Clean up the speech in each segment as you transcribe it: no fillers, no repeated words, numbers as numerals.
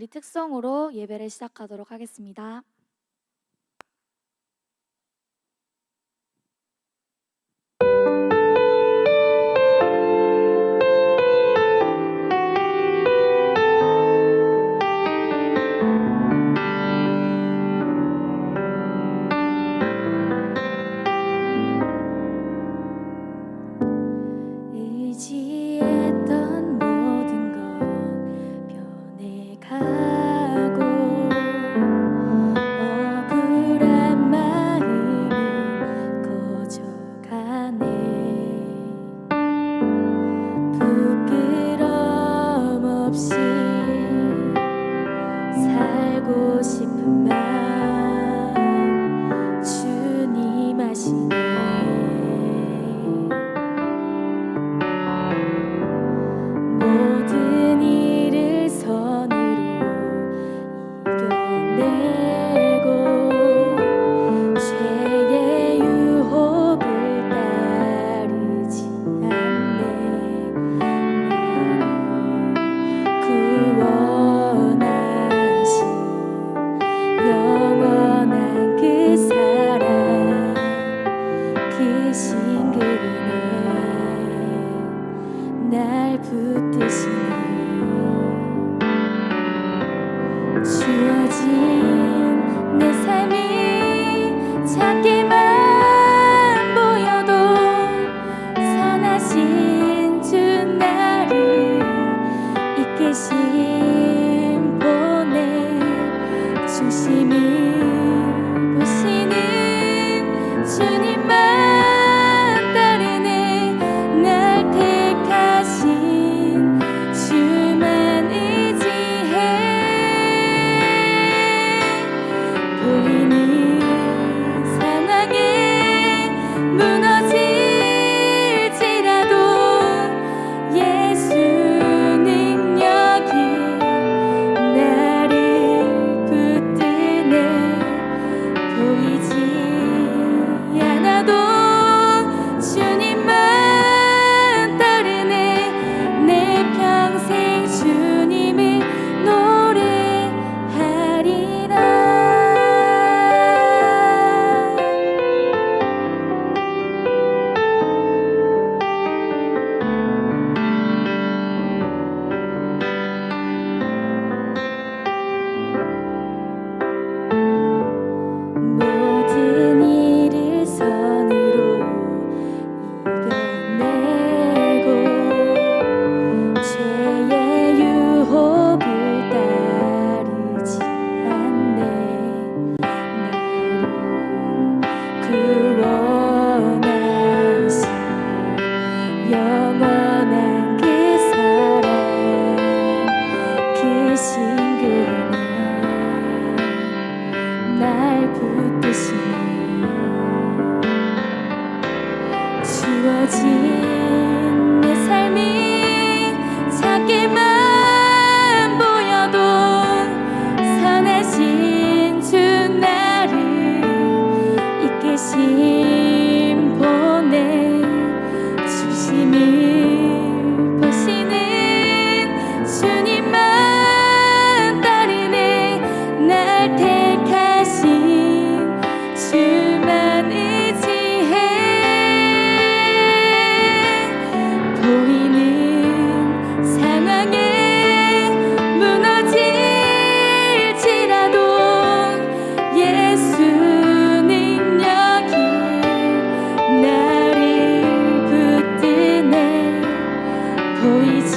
우리 특성으로 예배를 시작하도록 하겠습니다. 의지했던 모든 것 변해가고 억울한 마음은 커져가네. 부끄럼 없이 살고 싶은 마음 주님 아시네. 모든 일을 선으로 이겨내고 죄의 유혹을 따르지 않네. 나를 구원하신 영원한 그 사랑, 그 신그네 날 붙드시네. 주어진 내 삶이 작게만 보여도 선하신 주 나를 이끄신 보내. 중심을 보시는 주님만 따르네. 날 택하신 주만 의지해. 보이는 상황에 무너질지라도 예수 능력이 나를 붙드네. 보이지 않아도 주님만 따르네. 내 평생 주님을 노래하리라. 모든 일을 선으로 이겨내고 죄의 유혹을 따르지 않네. 나를 구원하신 영원한 그 사랑, 그 신그네 날 붙드시네. 주어진 내 삶이 작게만 보여도 선하신 주 나를 이끄신 보내. 중심을 보시는 주님만 따르네. 날 택하신 주만 의지해. 보이는 상황에 무너질지라도 예수 능력이 나를 붙드네. 보이지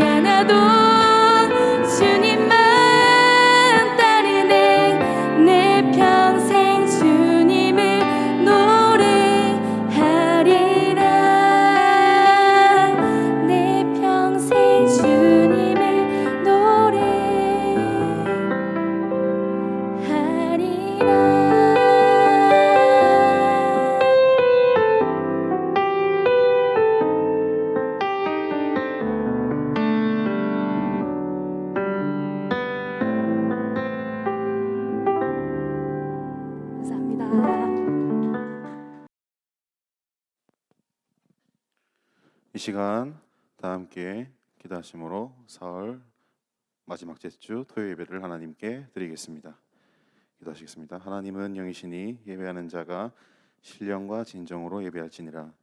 않아도 주님만 따르네. 내 평생 주님을 노래하리라. 내 평생 주님을 노래하리라. 감사합니다. 이 시간 다 함께 기도하심으로 사흘 마지막 제주 토요 예배를 하나님께 드리겠습니다. 기도하시겠습니다. 하나님은 영이시니 예배하는 자가 신령과 진정으로 예배할지니라.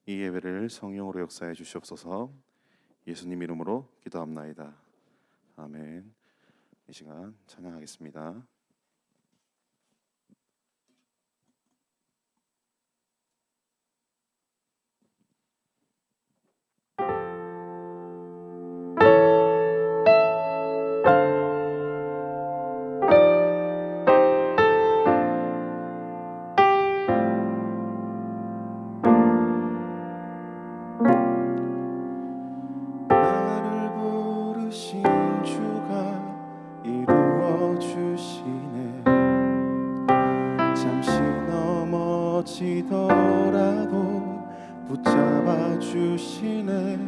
이 예배를 성령으로 역사해 주시옵소서. 예수님 이름으로 기도합나이다. 아멘. 이 시간 찬양하겠습니다. 지더라도 붙잡아 주시네.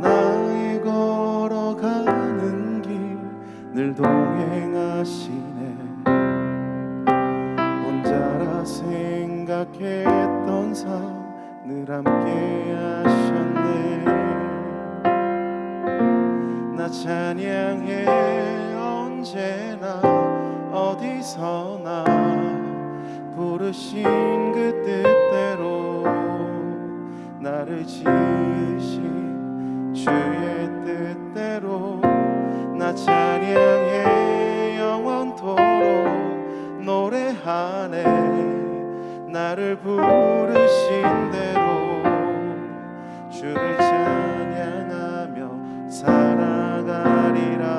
나의 걸어가는 길 늘 동행하시네. 혼자라 생각했던 삶 늘 함께 하셨네. 나 찬양해 언제나 어디서나 부르신 그 뜻대로 나를 지으신 주의 뜻대로 나 찬양해 영원토록 노래하네. 나를 부르신 대로 주를 찬양하며 살아가리라.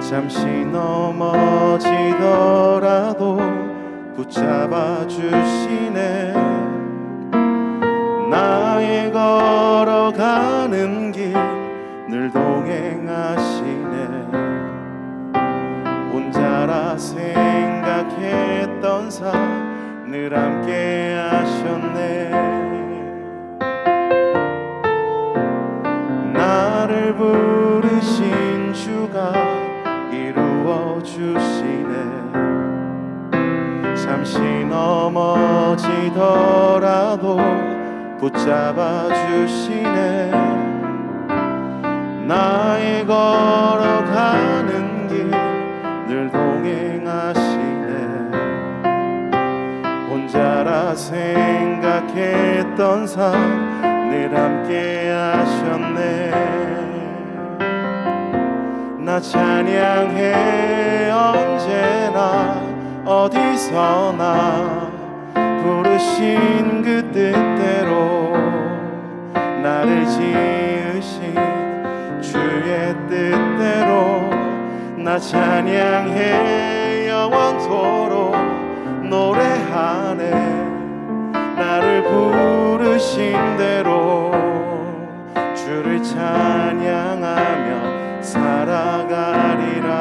잠시 넘어지더라도 붙잡아 주시네. 나의 걸어가는 길 늘 동행하시네. 혼자라 생각했던 삶 늘 함께 하셨네. 나를 부르신 주가 이루어 주시네. 잠시 넘어지더라도 붙잡아 주시네. 나의 걸어가는 길 늘 동행하시네. 혼자라 생각했던 삶 늘 함께 하셨네. 나 찬양해 언제나 어디서나 부르신 그 뜻대로 나를 지으신 주의 뜻대로 나 찬양해 영원토록 노래하네. 나를 부르신 대로 주를 찬양하며 살아가리라.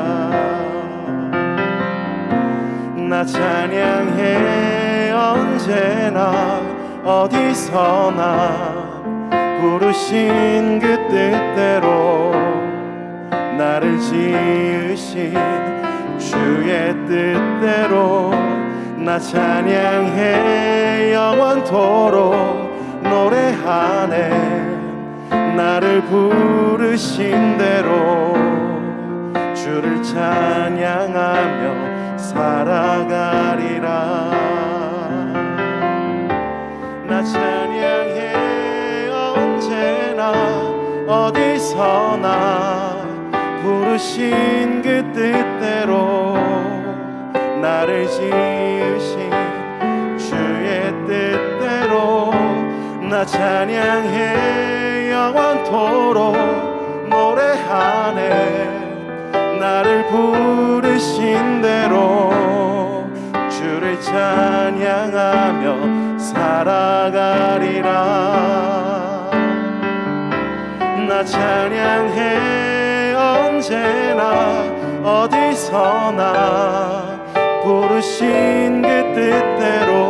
나 찬양해 언제나 어디서나 부르신 그 뜻대로 나를 지으신 주의 뜻대로 나 찬양해 영원토록 노래하네. 나를 부르신 대로 주를 찬양하며 살아가리라. 나 찬양해 언제나 어디서나 부르신 그 뜻대로 나를 지으신 주의 뜻대로 나 찬양해 영원토록 노래하네. 나를 부르신 대로 주를 찬양하며 살아가리라. 나 찬양해 언제나 어디서나 부르신 그 뜻대로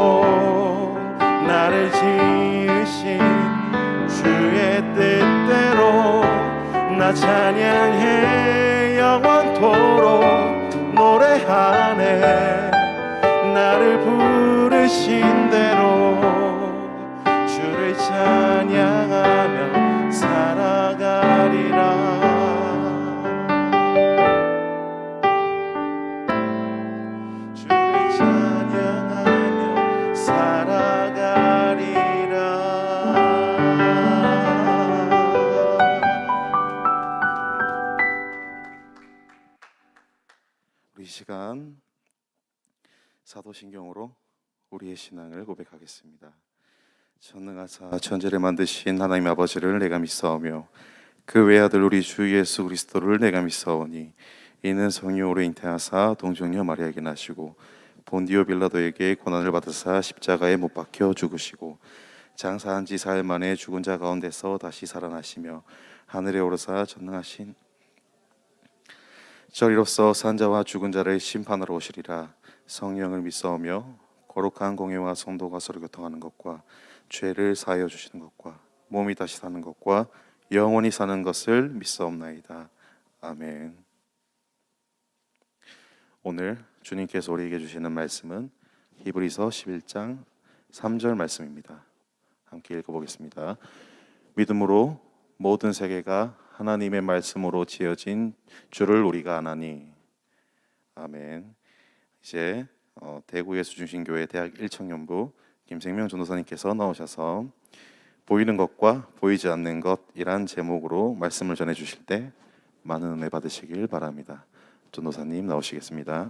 나 찬양해 영원토록 노래하네. 나를 부르신 대로 주를 찬양하며 살아가리라. 주를 찬양하며 살아가리라. 우리 이 시간 사도신경으로 우리의 신앙을 고백하겠습니다. 전능하사 천지를 만드신 하나님 아버지를 내가 믿사오며 그 외아들 우리 주 예수 그리스도를 내가 믿사오니 이는 성령으로 잉태하사 동정녀 마리아에게 나시고 본디오 빌라도에게 고난을 받으사 십자가에 못 박혀 죽으시고 장사한 지 4일 만에 죽은 자 가운데서 다시 살아나시며 하늘에 오르사 전능하신 저리로서 산 자와 죽은 자를 심판하러 오시리라. 성령을 믿사오며 거룩한 공예와 성도가 서로 교통하는 것과 죄를 사하여 주시는 것과 몸이 다시 사는 것과 영원히 사는 것을 믿사옵나이다. 아멘. 오늘 주님께서 우리에게 주시는 말씀은 히브리서 11장 3절 말씀입니다. 함께 읽어보겠습니다. 믿음으로 모든 세계가 하나님의 말씀으로 지어진 줄을 우리가 아나니. 아멘. 이제 대구 예수중심교회 대학 1청년부 김생명 전도사님께서 나오셔서 보이는 것과 보이지 않는 것이란 제목으로 말씀을 전해주실 때 많은 은혜 받으시길 바랍니다. 전도사님 나오시겠습니다.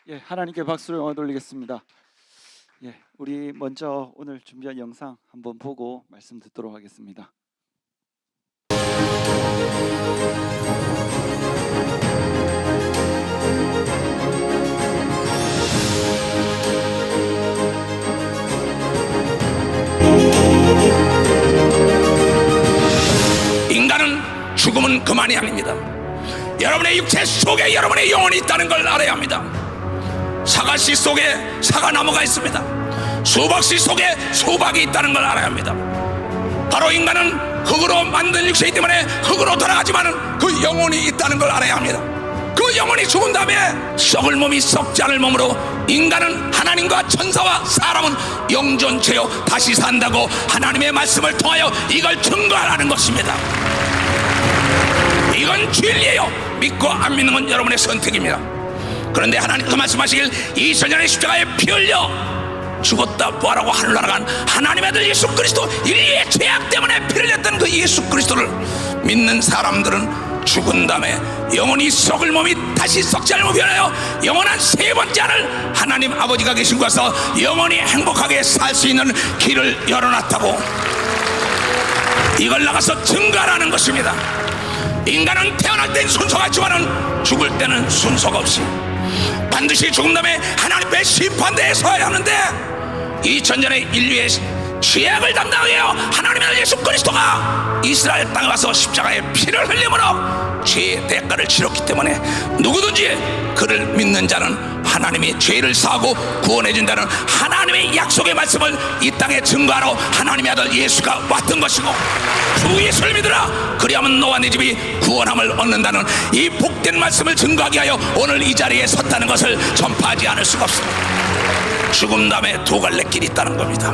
예, 하나님께 박수를 돌리겠습니다. 예, 우리 먼저 오늘 준비한 영상 한번 보고 말씀 듣도록 하겠습니다. 인간은 죽음은 그만이 아닙니다. 여러분의 육체 속에 여러분의 영혼이 있다는 걸 알아야 합니다. 사과씨 속에 사과나무가 있습니다. 수박씨 속에 수박이 있다는 걸 알아야 합니다. 바로 인간은 흙으로 만든 육체이기 때문에 흙으로 돌아가지만 그 영혼이 있다는 걸 알아야 합니다. 그 영혼이 죽은 다음에 썩을 몸이 썩지 않을 몸으로 인간은 하나님과 천사와 사람은 영존체요 다시 산다고 하나님의 말씀을 통하여 이걸 증거하라는 것입니다. 이건 진리예요. 믿고 안 믿는 건 여러분의 선택입니다. 그런데 하나님께서 말씀하시길 2000년의 십자가에 피 흘려 죽었다 부활하고 하늘나라 간 하나님의 아들 예수 그리스도, 인류의 죄악 때문에 피를 냈던 그 예수 그리스도를 믿는 사람들은 죽은 다음에 영원히 썩을 몸이 다시 썩지 않을 몸이 변하여 영원한 세 번째 하늘 하나님 아버지가 계신 곳에서 영원히 행복하게 살 수 있는 길을 열어놨다고, 이걸 나가서 증거하라는 것입니다. 인간은 태어날 땐 순서가 있지만은 죽을 때는 순서가 없이 반드시 죽은 다음에 하나님의 심판대에 서야 하는데 2000년의 인류의 죄악을 담당해요 하나님의 아들 예수 그리스도가 이스라엘 땅에 와서 십자가에 피를 흘림으로 죄의 대가를 치렀기 때문에 누구든지 그를 믿는 자는 하나님이 죄를 사하고 구원해 준다는 하나님의 약속의 말씀을 이 땅에 증거하러 하나님의 아들 예수가 왔던 것이고, 주 예수를 믿으라 그리하면 너와 네 집이 구원함을 얻는다는 이 복된 말씀을 증거하기 위하여 오늘 이 자리에 섰다는 것을 전파하지 않을 수가 없습니다. 죽음 다음에 두 갈래 길이 있다는 겁니다.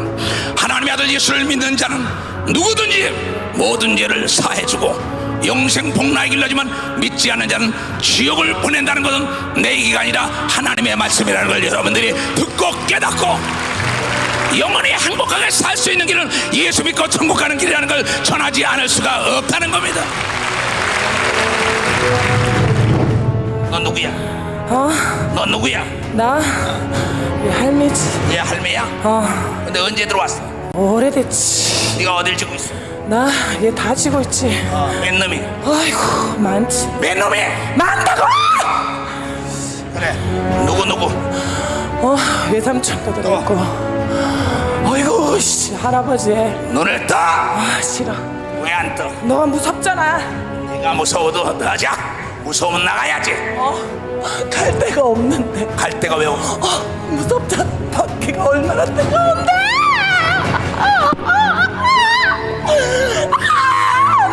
하나님의 아들 예수를 믿는 자는 누구든지 모든 죄를 사해주고 영생 복락의 길로 하지만 믿지 않는 자는 지옥을 보낸다는 것은 내 얘기가 아니라 하나님의 말씀이라는 걸 여러분들이 듣고 깨닫고 영원히 행복하게 살 수 있는 길은 예수 믿고 천국 가는 길이라는 걸 전하지 않을 수가 없다는 겁니다. 너 누구야? 너 누구야? 나? 얘 할매지. 얘 할매야? 근데 언제 들어왔어? 오래됐지. 네가 어딜 지고 있어? 나 얘 다 지고 있지. 맨 놈이? 아이고 많지. 맨 놈이? 많다고! 그래, 누구? 외삼촌도 들어있고. 어이구 씨 할아버지. 눈을 떠! 싫어. 왜 안 떠? 너가 무섭잖아. 네가 무서워도 나자. 무서우면 나가야지. 갈 데가 없는데. 갈 데가 왜 없어? 무섭잖아. 밖에가 얼마나 뜨거운데.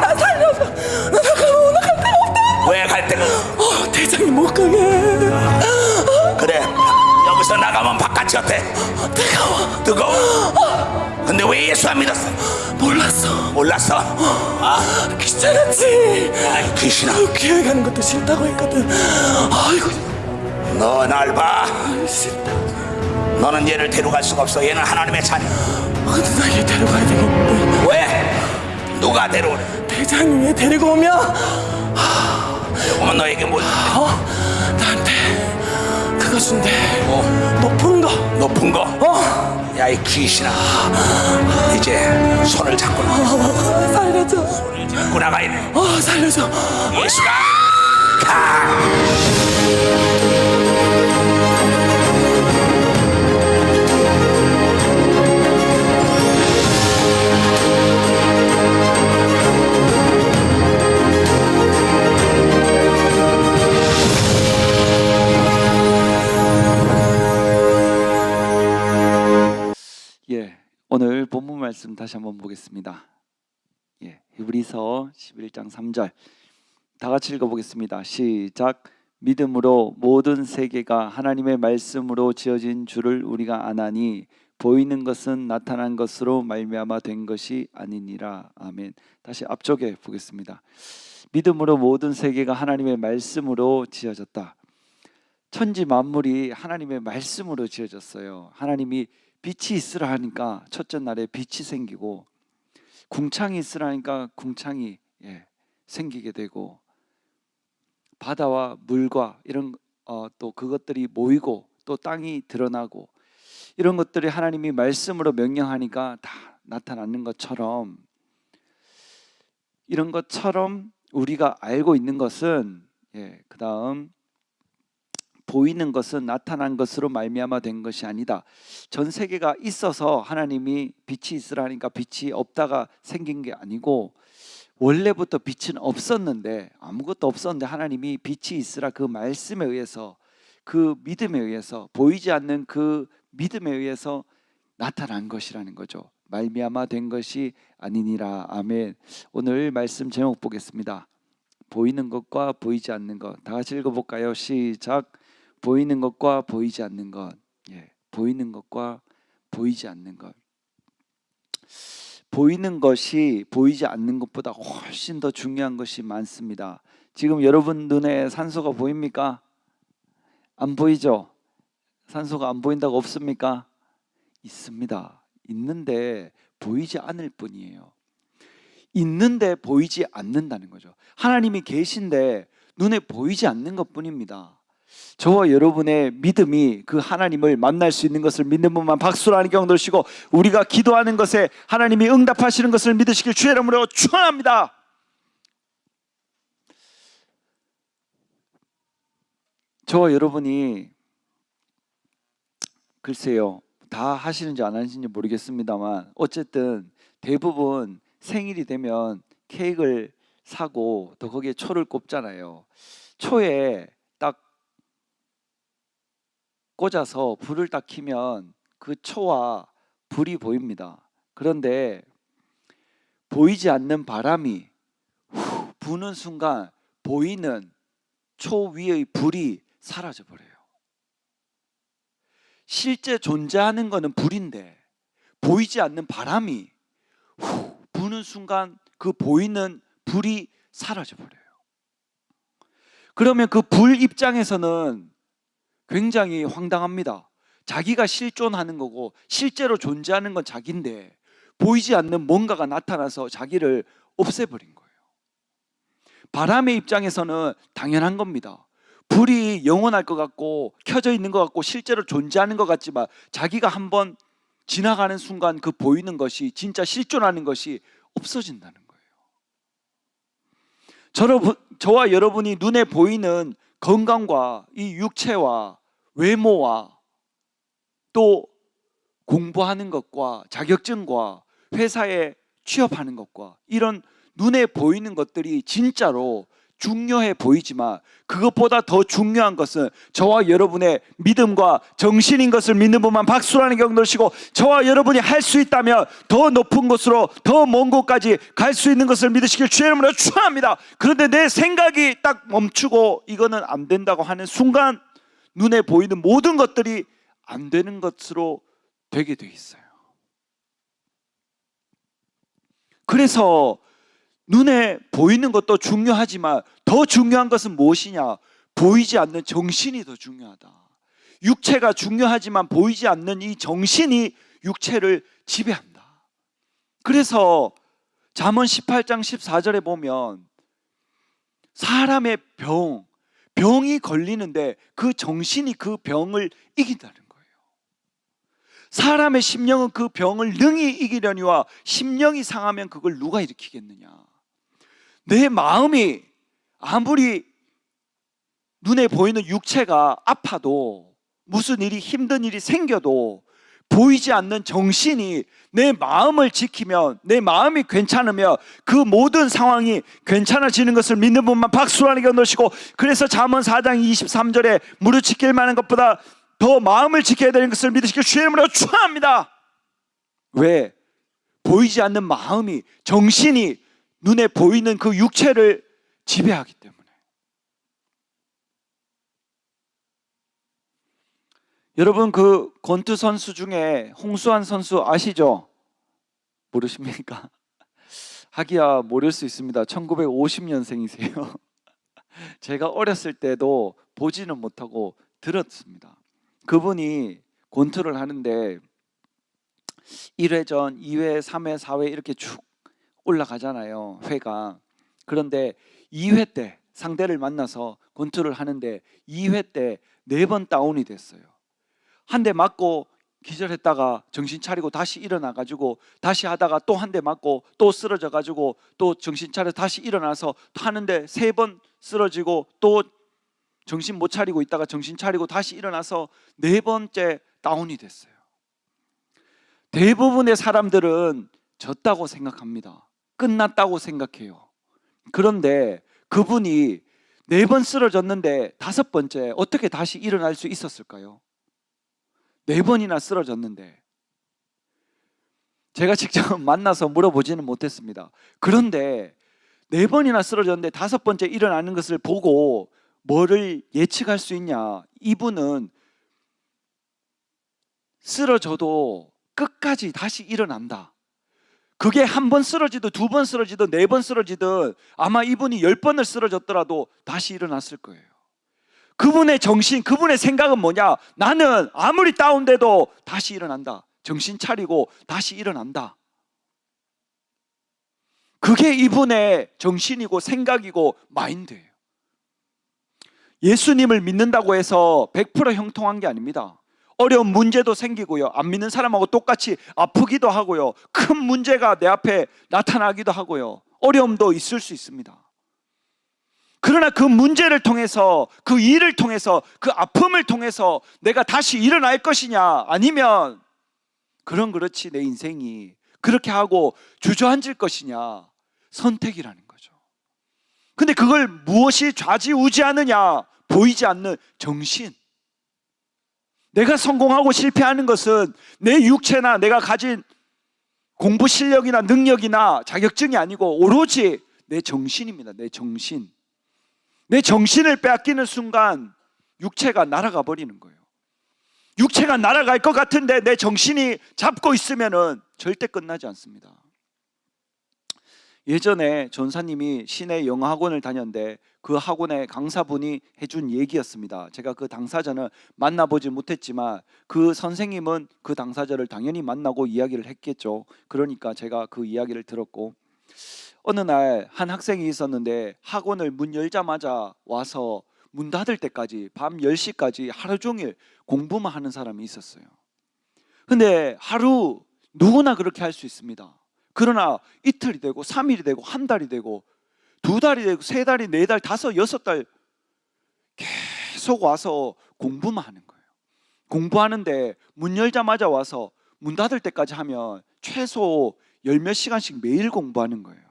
나 대장님 못 가게. 그래, 여기서 나가면 바깥이 어때? 뜨거워. 근데 왜 예수 안 믿었어? 몰랐어? 귀찮았지. 아이 귀신아, 교회 가는 것도 싫다고 했거든. 아이고 너 날 봐. 싫다. 너는 얘를 데려갈 수가 없어. 얘는 하나님의 자녀. 근데 나 얘 데려가야 되겠는데. 왜? 누가 데려오래? 대장님 얘 데리고 오면 그러면 너에게 뭐 나한테 그거 준대. 뭐? 높은 거. 높은 거? 야 이 귀신아, 이제 손을 잡고 나가. 살려줘. 잡고 나가야 돼. 살려줘. 예수가 가. 오늘 본문 말씀 다시 한번 보겠습니다. 히브리서 11장 3절 다 같이 읽어보겠습니다. 시작. 믿음으로 모든 세계가 하나님의 말씀으로 지어진 줄을 우리가 아나니 보이는 것은 나타난 것으로 말미암아 된 것이 아니니라. 아멘. 다시 앞쪽에 보겠습니다. 믿음으로 모든 세계가 하나님의 말씀으로 지어졌다. 천지 만물이 하나님의 말씀으로 지어졌어요. 하나님이 빛이 있으라 하니까 첫째 날에 빛이 생기고, 궁창이 있으라 하니까 궁창이 생기게 되고, 바다와 물과 이런 또 그것들이 모이고 또 땅이 드러나고, 이런 것들이 하나님이 말씀으로 명령하니까 다 나타나는 것처럼, 이런 것처럼 우리가 알고 있는 것은 그 다음 보이는 것은 나타난 것으로 말미암아 된 것이 아니다. 전 세계가 있어서 하나님이 빛이 있으라 하니까 빛이 없다가 생긴 게 아니고, 원래부터 빛은 없었는데, 아무것도 없었는데 하나님이 빛이 있으라 그 말씀에 의해서, 그 믿음에 의해서, 보이지 않는 그 믿음에 의해서 나타난 것이라는 거죠. 말미암아 된 것이 아니니라. 아멘. 오늘 말씀 제목 보겠습니다. 보이는 것과 보이지 않는 것. 다 같이 읽어볼까요? 시작. 보이는 것과 보이지 않는 것. 보이는 것과 보이지 않는 것. 보이는 것이 보이지 않는 것보다 훨씬 더 중요한 것이 많습니다. 지금 여러분 눈에 산소가 보입니까? 안 보이죠? 산소가 안 보인다고 없습니까? 있습니다. 있는데 보이지 않을 뿐이에요. 있는데 보이지 않는다는 거죠. 하나님이 계신데 눈에 보이지 않는 것뿐입니다. 저와 여러분의 믿음이 그 하나님을 만날 수 있는 것을 믿는 분만 박수로 하는 경우 들으시고, 우리가 기도하는 것에 하나님이 응답하시는 것을 믿으시길 주의 이름으로 축원합니다. 저와 여러분이 글쎄요, 다 하시는지 안 하시는지 모르겠습니다만, 어쨌든 대부분 생일이 되면 케이크를 사고 또 거기에 초를 꼽잖아요. 초에 딱 꽂아서 불을 딱 켜면 그 초와 불이 보입니다. 그런데 보이지 않는 바람이 부는 순간 보이는 초 위의 불이 사라져 버려요. 실제 존재하는 것은 불인데 보이지 않는 바람이 부는 순간 그 보이는 불이 사라져 버려요. 그러면 그 불 입장에서는 굉장히 황당합니다. 자기가 실존하는 거고 실제로 존재하는 건 자기인데 보이지 않는 뭔가가 나타나서 자기를 없애버린 거예요. 바람의 입장에서는 당연한 겁니다. 불이 영원할 것 같고 켜져 있는 것 같고 실제로 존재하는 것 같지만, 자기가 한번 지나가는 순간 그 보이는 것이, 진짜 실존하는 것이 없어진다는 거예요. 저와 여러분이 눈에 보이는 건강과 이 육체와 외모와 또 공부하는 것과 자격증과 회사에 취업하는 것과 이런 눈에 보이는 것들이 진짜로 중요해 보이지만 그것보다 더 중요한 것은 저와 여러분의 믿음과 정신인 것을 믿는 분만 박수라는 경 넣으시고, 저와 여러분이 할 수 있다면 더 높은 곳으로, 더 먼 곳까지 갈 수 있는 것을 믿으시길 주의 이름으로 축원합니다. 그런데 내 생각이 딱 멈추고 이거는 안 된다고 하는 순간 눈에 보이는 모든 것들이 안 되는 것으로 되게 돼 있어요. 그래서 눈에 보이는 것도 중요하지만 더 중요한 것은 무엇이냐? 보이지 않는 정신이 더 중요하다. 육체가 중요하지만 보이지 않는 이 정신이 육체를 지배한다. 그래서 잠언 18장 14절에 보면 사람의 병이 걸리는데 그 정신이 그 병을 이긴다는 거예요. 사람의 심령은 그 병을 능히 이기려니와 심령이 상하면 그걸 누가 일으키겠느냐? 내 마음이 아무리 눈에 보이는 육체가 아파도, 무슨 일이 힘든 일이 생겨도 보이지 않는 정신이 내 마음을 지키면, 내 마음이 괜찮으면 그 모든 상황이 괜찮아지는 것을 믿는 분만 박수라는 게 넣으시고, 그래서 잠언 4장 23절에 무릇 지킬 만한 것보다 더 마음을 지켜야 되는 것을 믿으시길 주의 이름으로 축원합니다. 왜? 보이지 않는 마음이, 정신이 눈에 보이는 그 육체를 지배하기 때문에. 여러분, 그 권투 선수 중에 홍수환 선수 아시죠? 모르십니까? 하기야 모를 수 있습니다. 1950년생이세요. 제가 어렸을 때도 보지는 못하고 들었습니다. 그분이 권투를 하는데 1회전, 2회, 3회, 4회 이렇게 쭉 올라가잖아요, 회가. 그런데 2회 때 상대를 만나서 권투를 하는데 2회 때 4번 다운이 됐어요. 한 대 맞고 기절했다가 정신 차리고 다시 일어나가지고 다시 하다가 또 한 대 맞고 또 쓰러져가지고 또 정신 차려 다시 일어나서 하는데 3번 쓰러지고 또 정신 못 차리고 있다가 정신 차리고 다시 일어나서 4번째 다운이 됐어요. 대부분의 사람들은 졌다고 생각합니다. 끝났다고 생각해요. 그런데 그분이 4번 쓰러졌는데 5번째 어떻게 다시 일어날 수 있었을까요? 4번이나 쓰러졌는데. 제가 직접 만나서 물어보지는 못했습니다. 그런데 4번이나 쓰러졌는데 5번째 일어나는 것을 보고 뭐를 예측할 수 있냐? 이분은 쓰러져도 끝까지 다시 일어난다. 그게 1번 쓰러지든 2번 쓰러지든 4번 쓰러지든 아마 이분이 10번을 쓰러졌더라도 다시 일어났을 거예요. 그분의 정신, 그분의 생각은 뭐냐? 나는 아무리 다운돼도 다시 일어난다. 정신 차리고 다시 일어난다. 그게 이분의 정신이고 생각이고 마인드예요. 예수님을 믿는다고 해서 100% 형통한 게 아닙니다. 어려운 문제도 생기고요. 안 믿는 사람하고 똑같이 아프기도 하고요. 큰 문제가 내 앞에 나타나기도 하고요. 어려움도 있을 수 있습니다. 그러나 그 문제를 통해서, 그 일을 통해서, 그 아픔을 통해서 내가 다시 일어날 것이냐, 아니면 그렇지 내 인생이 그렇게 하고 주저앉을 것이냐, 선택이라는 거죠. 근데 그걸 무엇이 좌지우지하느냐? 보이지 않는 정신. 내가 성공하고 실패하는 것은 내 육체나 내가 가진 공부 실력이나 능력이나 자격증이 아니고 오로지 내 정신입니다. 내 정신. 내 정신을 빼앗기는 순간 육체가 날아가 버리는 거예요. 육체가 날아갈 것 같은데 내 정신이 잡고 있으면은 절대 끝나지 않습니다. 예전에 전사님이 시내 영어학원을 다녔는데 그 학원의 강사분이 해준 얘기였습니다. 제가 그 당사자는 만나보지 못했지만 그 선생님은 그 당사자를 당연히 만나고 이야기를 했겠죠. 그러니까 제가 그 이야기를 들었고, 어느 날 한 학생이 있었는데 학원을 문 열자마자 와서 문 닫을 때까지 밤 10시까지 하루 종일 공부만 하는 사람이 있었어요. 근데 하루 누구나 그렇게 할 수 있습니다. 그러나 이틀이 되고 3일이 되고 한 달이 되고 2달이 되고 3달이 4달 5, 6달 계속 와서 공부만 하는 거예요. 공부하는데 문 열자마자 와서 문 닫을 때까지 하면 최소 10몇 시간씩 매일 공부하는 거예요.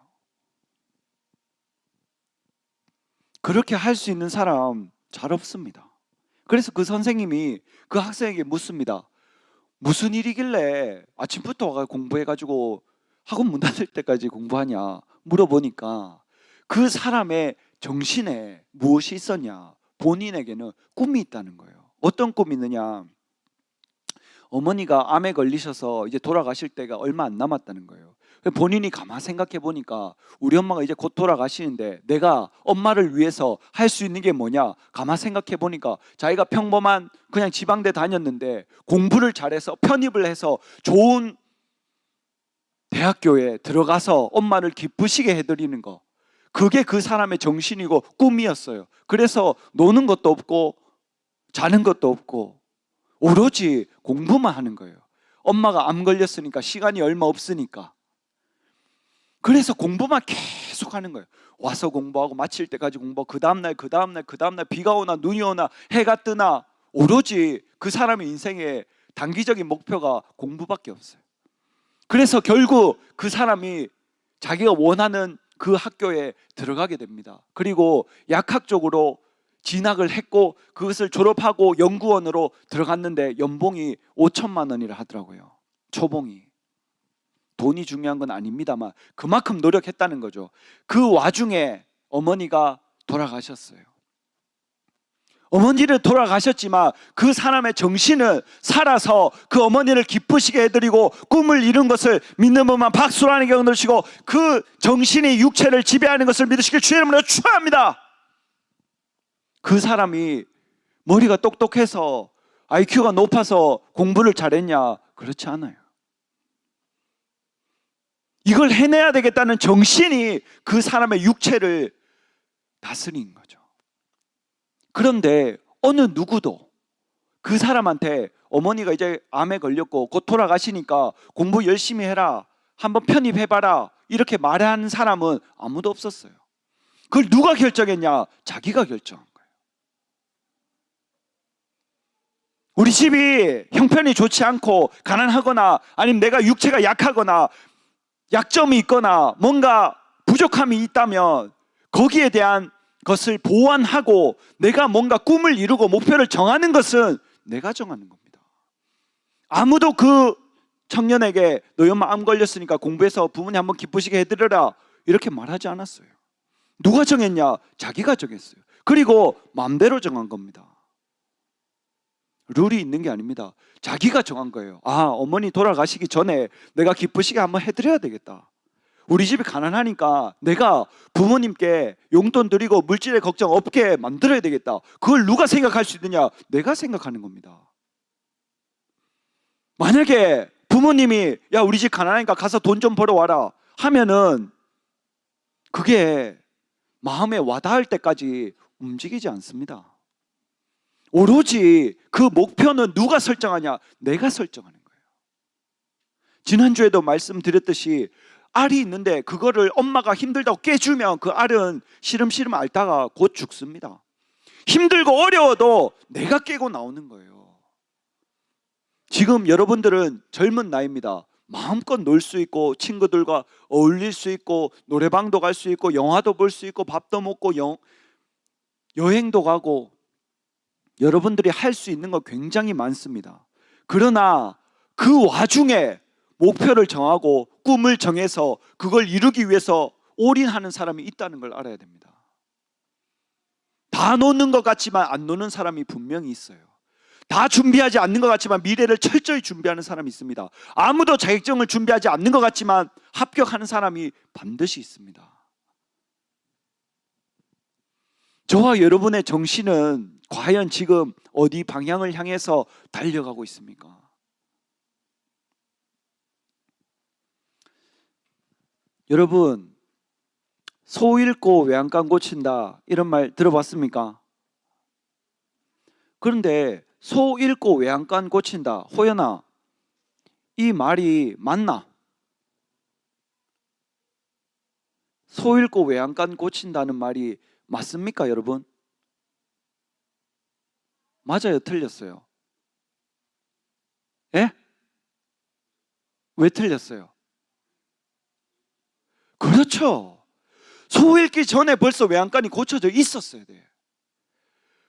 그렇게 할 수 있는 사람 잘 없습니다. 그래서 그 선생님이 그 학생에게 묻습니다. 무슨 일이길래 아침부터 와서 공부해가지고 학원 문 닫을 때까지 공부하냐 물어보니까 그 사람의 정신에 무엇이 있었냐, 본인에게는 꿈이 있다는 거예요. 어떤 꿈이 있느냐, 어머니가 암에 걸리셔서 이제 돌아가실 때가 얼마 안 남았다는 거예요. 본인이 가만 생각해 보니까 우리 엄마가 이제 곧 돌아가시는데 내가 엄마를 위해서 할 수 있는 게 뭐냐, 가만 생각해 보니까 자기가 평범한 그냥 지방대 다녔는데 공부를 잘해서 편입을 해서 좋은 대학교에 들어가서 엄마를 기쁘시게 해드리는 거, 그게 그 사람의 정신이고 꿈이었어요. 그래서 노는 것도 없고 자는 것도 없고 오로지 공부만 하는 거예요. 엄마가 암 걸렸으니까 시간이 얼마 없으니까. 그래서 공부만 계속 하는 거예요. 와서 공부하고 마칠 때까지 공부하고 그 다음날 비가 오나 눈이 오나 해가 뜨나 오로지 그 사람의 인생의 단기적인 목표가 공부밖에 없어요. 그래서 결국 그 사람이 자기가 원하는 그 학교에 들어가게 됩니다. 그리고 약학적으로 진학을 했고 그것을 졸업하고 연구원으로 들어갔는데 연봉이 5천만 원이라 하더라고요. 초봉이. 돈이 중요한 건 아닙니다만 그만큼 노력했다는 거죠. 그 와중에 어머니가 돌아가셨어요. 어머니를 돌아가셨지만 그 사람의 정신은 살아서 그 어머니를 기쁘시게 해드리고 꿈을 이룬 것을 믿는 분만 박수로 하는 경우 넣으시고, 그 정신이 육체를 지배하는 것을 믿으시길 주의 이름으로 축원합니다. 그 사람이 머리가 똑똑해서 IQ가 높아서 공부를 잘했냐? 그렇지 않아요. 이걸 해내야 되겠다는 정신이 그 사람의 육체를 다스린 거죠. 그런데 어느 누구도 그 사람한테 어머니가 이제 암에 걸렸고 곧 돌아가시니까 공부 열심히 해라, 한번 편입해봐라 이렇게 말하는 사람은 아무도 없었어요. 그걸 누가 결정했냐? 자기가 결정한 거예요. 우리 집이 형편이 좋지 않고 가난하거나 아니면 내가 육체가 약하거나 약점이 있거나 뭔가 부족함이 있다면 거기에 대한 것을 보완하고 내가 뭔가 꿈을 이루고 목표를 정하는 것은 내가 정하는 겁니다. 아무도 그 청년에게 너희 엄마 암 걸렸으니까 공부해서 부모님 한번 기쁘시게 해드려라 이렇게 말하지 않았어요. 누가 정했냐? 자기가 정했어요. 그리고 마음대로 정한 겁니다. 룰이 있는 게 아닙니다. 자기가 정한 거예요. 아, 어머니 돌아가시기 전에 내가 기쁘시게 한번 해드려야 되겠다. 우리 집이 가난하니까 내가 부모님께 용돈 드리고 물질의 걱정 없게 만들어야 되겠다. 그걸 누가 생각할 수 있느냐? 내가 생각하는 겁니다. 만약에 부모님이 야 우리 집 가난하니까 가서 돈 좀 벌어와라 하면은 그게 마음에 와닿을 때까지 움직이지 않습니다. 오로지 그 목표는 누가 설정하냐? 내가 설정하는 거예요. 지난주에도 말씀드렸듯이 알이 있는데 그거를 엄마가 힘들다고 깨주면 그 알은 시름시름 앓다가 곧 죽습니다. 힘들고 어려워도 내가 깨고 나오는 거예요. 지금 여러분들은 젊은 나이입니다. 마음껏 놀 수 있고 친구들과 어울릴 수 있고 노래방도 갈 수 있고 영화도 볼 수 있고 밥도 먹고 여행도 가고 여러분들이 할 수 있는 거 굉장히 많습니다. 그러나 그 와중에 목표를 정하고 꿈을 정해서 그걸 이루기 위해서 올인하는 사람이 있다는 걸 알아야 됩니다. 다 노는 것 같지만 안 노는 사람이 분명히 있어요. 다 준비하지 않는 것 같지만 미래를 철저히 준비하는 사람이 있습니다. 아무도 자격증을 준비하지 않는 것 같지만 합격하는 사람이 반드시 있습니다. 저와 여러분의 정신은 과연 지금 어디 방향을 향해서 달려가고 있습니까? 여러분, 소 잃고 외양간 고친다 이런 말 들어봤습니까? 그런데 소 잃고 외양간 고친다, 호연아, 이 말이 맞나? 소 잃고 외양간 고친다는 말이 맞습니까, 여러분? 맞아요, 틀렸어요? 예? 왜 틀렸어요? 그렇죠. 소 잃기 전에 벌써 외양간이 고쳐져 있었어야 돼.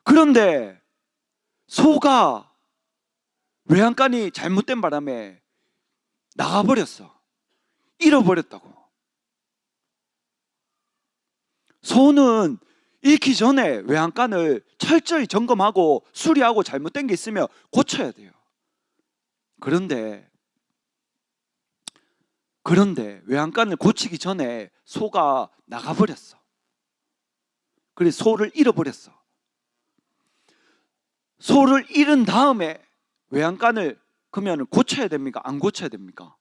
그런데 소가 외양간이 잘못된 바람에 나가버렸어. 잃어버렸다고. 소는 잃기 전에 외양간을 철저히 점검하고 수리하고 잘못된 게 있으면 고쳐야 돼요. 그런데 외양간을 고치기 전에 소가 나가버렸어. 그래서 소를 잃어버렸어. 소를 잃은 다음에 외양간을 그러면 고쳐야 됩니까? 안 고쳐야 됩니까?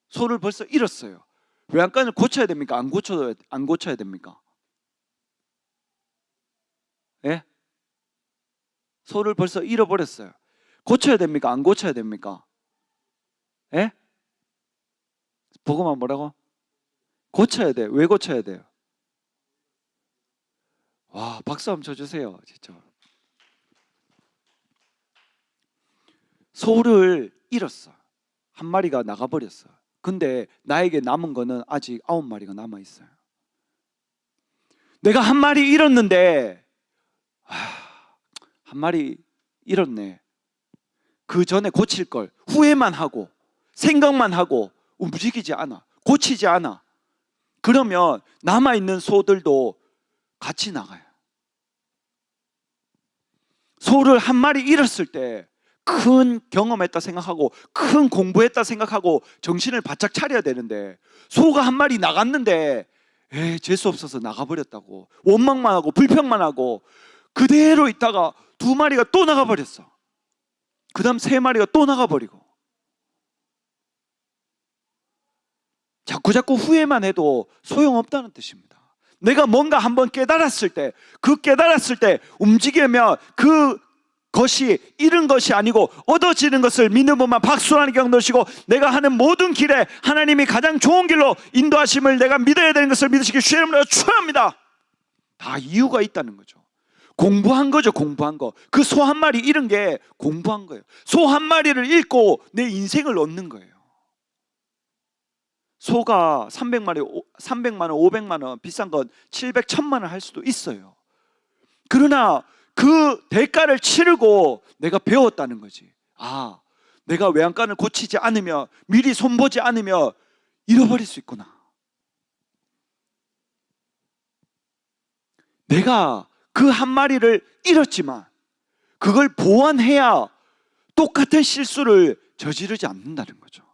소를 벌써 잃었어요. 외양간을 고쳐야 됩니까? 안 고쳐야 됩니까? 예? 소를 벌써 잃어버렸어요. 고쳐야 됩니까? 안 고쳐야 됩니까? 예? 보고만 뭐라고? 고쳐야 돼. 왜 고쳐야 돼요? 와, 박수 한번 쳐주세요. 진짜. 소를 잃었어. 한 마리가 나가버렸어. 근데 나에게 남은 거는 아직 9마리가 남아있어요. 내가 한 마리 잃었는데 한 마리 잃었네. 그 전에 고칠 걸 후회만 하고 생각만 하고 움직이지 않아. 고치지 않아. 그러면 남아있는 소들도 같이 나가요. 소를 한 마리 잃었을 때 큰 경험했다 생각하고 큰 공부했다 생각하고 정신을 바짝 차려야 되는데 소가 한 마리 나갔는데 재수 없어서 나가버렸다고 원망만 하고 불평만 하고 그대로 있다가 2마리가 또 나가버렸어. 그 다음 3마리가 또 나가버리고 자꾸 후회만 해도 소용없다는 뜻입니다. 내가 뭔가 한번 깨달았을 때 깨달았을 때 움직이면 그것이 잃은 것이 아니고 얻어지는 것을 믿는 분만 박수하는 경도시고 내가 하는 모든 길에 하나님이 가장 좋은 길로 인도하심을 내가 믿어야 되는 것을 믿으시기 주의 이름으로 축원합니다. 다 이유가 있다는 거죠. 공부한 거죠. 공부한 거. 그 소 한 마리 잃은 게 공부한 거예요. 소 한 마리를 잃고 내 인생을 얻는 거예요. 소가 300만 원, 500만 원, 비싼 건 700, 1000만 원 할 수도 있어요. 그러나 그 대가를 치르고 내가 배웠다는 거지. 아, 내가 외양간을 고치지 않으면 미리 손보지 않으면 잃어버릴 수 있구나. 내가 그 한 마리를 잃었지만 그걸 보완해야 똑같은 실수를 저지르지 않는다는 거죠.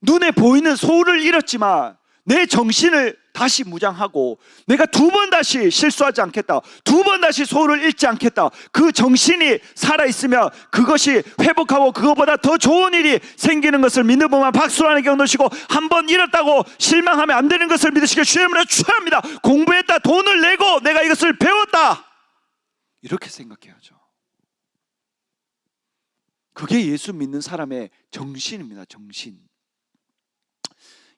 눈에 보이는 소를 잃었지만 내 정신을 다시 무장하고 내가 2번 다시 실수하지 않겠다, 2번 다시 소를 잃지 않겠다, 그 정신이 살아있으면 그것이 회복하고 그것보다 더 좋은 일이 생기는 것을 믿는 분만 박수라는 경도시고 한 번 잃었다고 실망하면 안 되는 것을 믿으시길 주의 이름으로 축원합니다. 공부했다, 돈을 내고 내가 이것을 배웠다, 이렇게 생각해야죠. 그게 예수 믿는 사람의 정신입니다. 정신.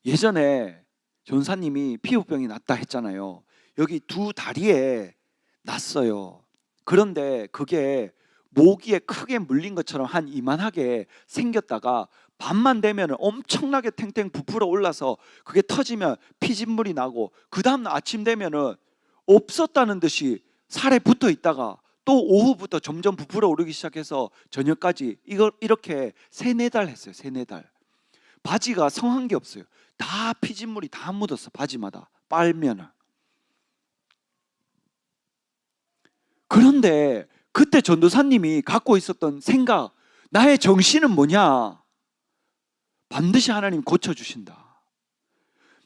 예전에 전사님이 피부병이 났다 했잖아요. 여기 2 다리에 났어요. 그런데 그게 모기에 크게 물린 것처럼 한 이만하게 생겼다가 밤만 되면 엄청나게 탱탱 부풀어 올라서 그게 터지면 피진물이 나고 그 다음 아침 되면 없었다는 듯이 살에 붙어 있다가 또 오후부터 점점 부풀어 오르기 시작해서 저녁까지 이걸 이렇게 3-4달 했어요. 3-4달. 바지가 성한 게 없어요. 다 피진물이 다 묻었어. 바지마다 빨면은. 그런데 그때 전도사님이 갖고 있었던 생각, 나의 정신은 뭐냐? 반드시 하나님 고쳐주신다.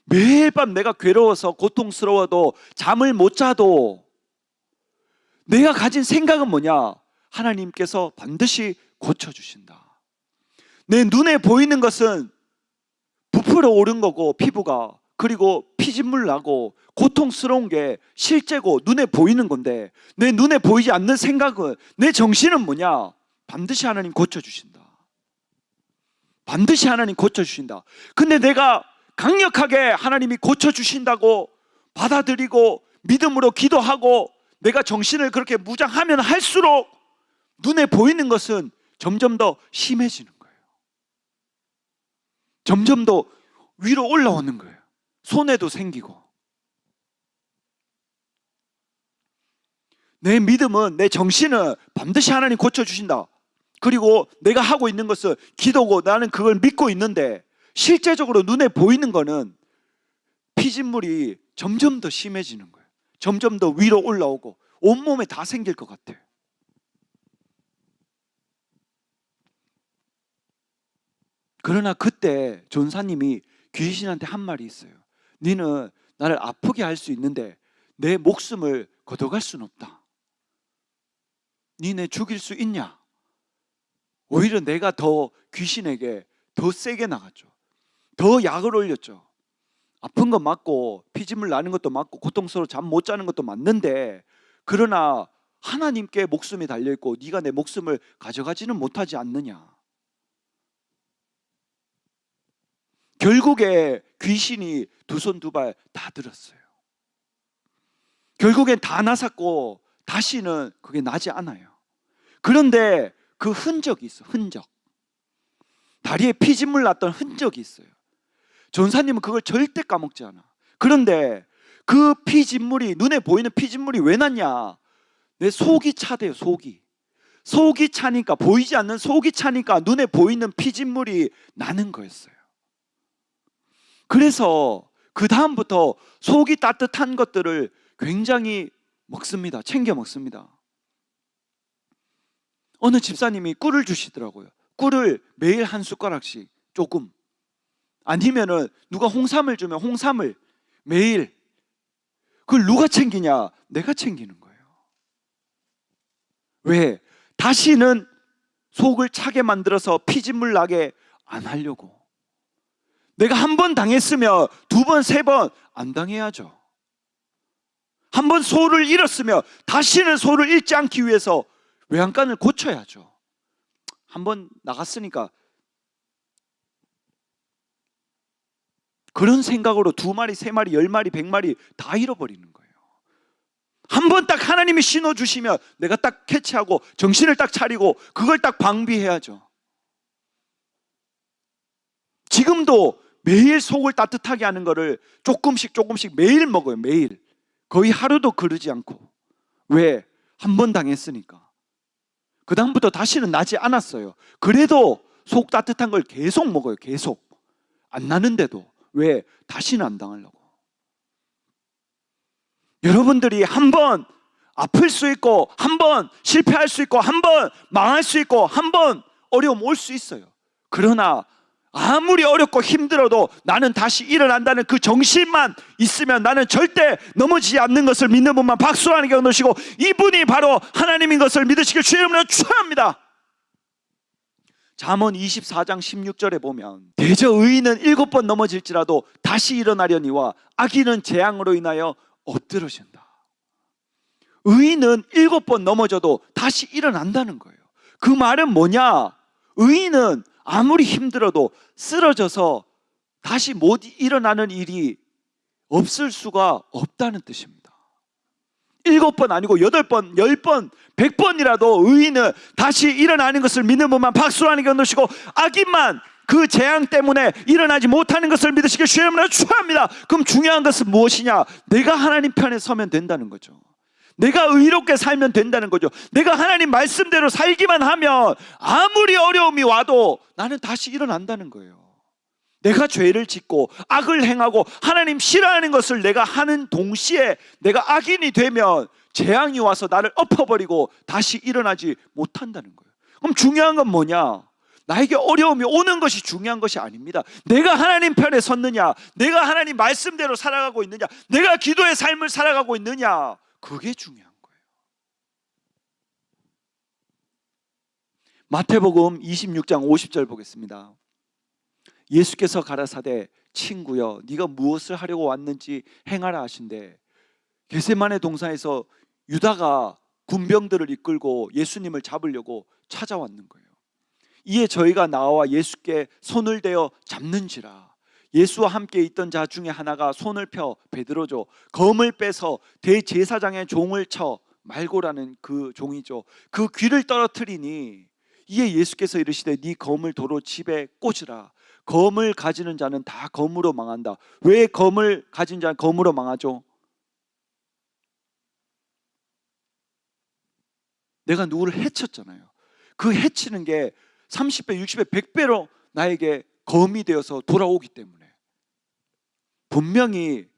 매일 밤 내가 괴로워서 고통스러워도 잠을 못 자도 내가 가진 생각은 뭐냐? 하나님께서 반드시 고쳐주신다. 내 눈에 보이는 것은 부풀어 오른 거고 피부가, 그리고 피진물 나고 고통스러운 게 실제고 눈에 보이는 건데 내 눈에 보이지 않는 생각은, 내 정신은 뭐냐? 반드시 하나님 고쳐주신다. 반드시 하나님 고쳐주신다. 근데 내가 강력하게 하나님이 고쳐주신다고 받아들이고 믿음으로 기도하고 내가 정신을 그렇게 무장하면 할수록 눈에 보이는 것은 점점 더 심해지는 거예요. 점점 더 위로 올라오는 거예요. 손해도 생기고. 내 믿음은, 내 정신은 반드시 하나님 고쳐주신다. 그리고 내가 하고 있는 것은 기도고 나는 그걸 믿고 있는데 실제적으로 눈에 보이는 거는 피진물이 점점 더 심해지는 거예요. 점점 더 위로 올라오고 온몸에 다 생길 것 같아요. 그러나 그때 전사님이 귀신한테 한 말이 있어요. 너는 나를 아프게 할 수 있는데 내 목숨을 걷어갈 수는 없다. 니네 죽일 수 있냐? 오히려 내가 더 귀신에게 더 세게 나갔죠. 더 약을 올렸죠. 아픈 거 맞고 피진물 나는 것도 맞고 고통스러워 잠 못 자는 것도 맞는데, 그러나 하나님께 목숨이 달려있고 네가 내 목숨을 가져가지는 못하지 않느냐. 결국에 귀신이 두 손 두 발 다 들었어요. 결국엔 다 나섰고 다시는 그게 나지 않아요. 그런데 그 흔적이 있어. 흔적. 다리에 피진물 났던 흔적이 있어요. 전사님은 그걸 절대 까먹지 않아. 그런데 그 피진물이, 눈에 보이는 피진물이 왜 났냐? 내 속이 차대요. 속이 차니까, 보이지 않는 속이 차니까 눈에 보이는 피진물이 나는 거였어요. 그래서 그 다음부터 속이 따뜻한 것들을 굉장히 먹습니다. 챙겨 먹습니다. 어느 집사님이 꿀을 주시더라고요. 꿀을 매일 한 숟가락씩 조금, 아니면은 누가 홍삼을 주면 홍삼을 매일. 그걸 누가 챙기냐? 내가 챙기는 거예요. 왜? 다시는 속을 차게 만들어서 피진물 나게 안 하려고. 내가 한 번 당했으면 두 번, 세 번 안 당해야죠. 한 번 소를 잃었으면 다시는 소를 잃지 않기 위해서 외양간을 고쳐야죠. 한 번 나갔으니까. 그런 생각으로 두 마리, 세 마리, 10마리, 100마리 다 잃어버리는 거예요. 한 번 딱 하나님이 신호 주시면 내가 딱 캐치하고 정신을 딱 차리고 그걸 딱 방비해야죠. 지금도 매일 속을 따뜻하게 하는 거를 조금씩 매일 먹어요. 매일. 거의 하루도 거르지 않고. 왜? 한 번 당했으니까. 그 다음부터 다시는 나지 않았어요. 그래도 속 따뜻한 걸 계속 먹어요. 계속. 안 나는데도. 왜? 다시는 안 당하려고. 여러분들이 한 번 아플 수 있고, 한 번 실패할 수 있고, 한 번 망할 수 있고, 한 번 어려움 올 수 있어요. 그러나 아무리 어렵고 힘들어도 나는 다시 일어난다는 그 정신만 있으면 나는 절대 넘어지지 않는 것을 믿는 분만 박수로 하나님께 얻으시고, 이분이 바로 하나님인 것을 믿으시길 주의 이름으로 축원합니다. 잠언 24장 16절에 보면 대저 의인은 7번 넘어질지라도 다시 일어나려니와 악인은 재앙으로 인하여 엎드러진다. 의인은 7번 넘어져도 다시 일어난다는 거예요. 그 말은 뭐냐? 의인은 아무리 힘들어도 쓰러져서 다시 못 일어나는 일이 없을 수가 없다는 뜻입니다. 7번 아니고 8번, 10번, 100번이라도 의인은 다시 일어나는 것을 믿는 분만 박수로 하나님께 얻으시고, 악인만 그 재앙 때문에 일어나지 못하는 것을 믿으시길 주의 이름으로 축원합니다. 그럼 중요한 것은 무엇이냐? 내가 하나님 편에 서면 된다는 거죠. 내가 의롭게 살면 된다는 거죠. 내가 하나님 말씀대로 살기만 하면 아무리 어려움이 와도 나는 다시 일어난다는 거예요. 내가 죄를 짓고 악을 행하고 하나님 싫어하는 것을 내가 하는 동시에 내가 악인이 되면 재앙이 와서 나를 엎어버리고 다시 일어나지 못한다는 거예요. 그럼 중요한 건 뭐냐? 나에게 어려움이 오는 것이 중요한 것이 아닙니다. 내가 하나님 편에 섰느냐, 내가 하나님 말씀대로 살아가고 있느냐, 내가 기도의 삶을 살아가고 있느냐, 그게 중요한 거예요. 마태복음 26장 50절 보겠습니다. 예수께서 가라사대 친구여 네가 무엇을 하려고 왔는지 행하라 하신대. 겟세마네 동산에서 유다가 군병들을 이끌고 예수님을 잡으려고 찾아왔는 거예요. 이에 저희가 나와 예수께 손을 대어 잡는지라. 예수와 함께 있던 자 중에 하나가 손을 펴 베드로죠. 검을 빼서 대제사장의 종을 쳐, 말고라는 그 종이죠, 그 귀를 떨어뜨리니 이에 예수께서 이르시되 네 검을 도로 집에 꽂으라. 검을 가지는 자는 다 검으로 망한다. 왜 검을 가진 자는 검으로 망하죠? 내가 누구를 해쳤잖아요. 그 해치는 게 30배, 60배, 100배로 나에게 검이 되어서 돌아오기 때문에 분명히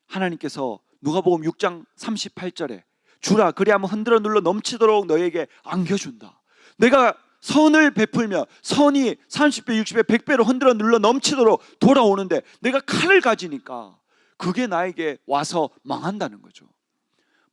하나님께서 누가복음 6장 38절에 주라 그리하면 흔들어 눌러 넘치도록 너에게 안겨준다. 내가 선을 베풀며 선이 30배, 60배, 100배로 흔들어 눌러 넘치도록 돌아오는데 내가 칼을 가지니까 그게 나에게 와서 망한다는 거죠.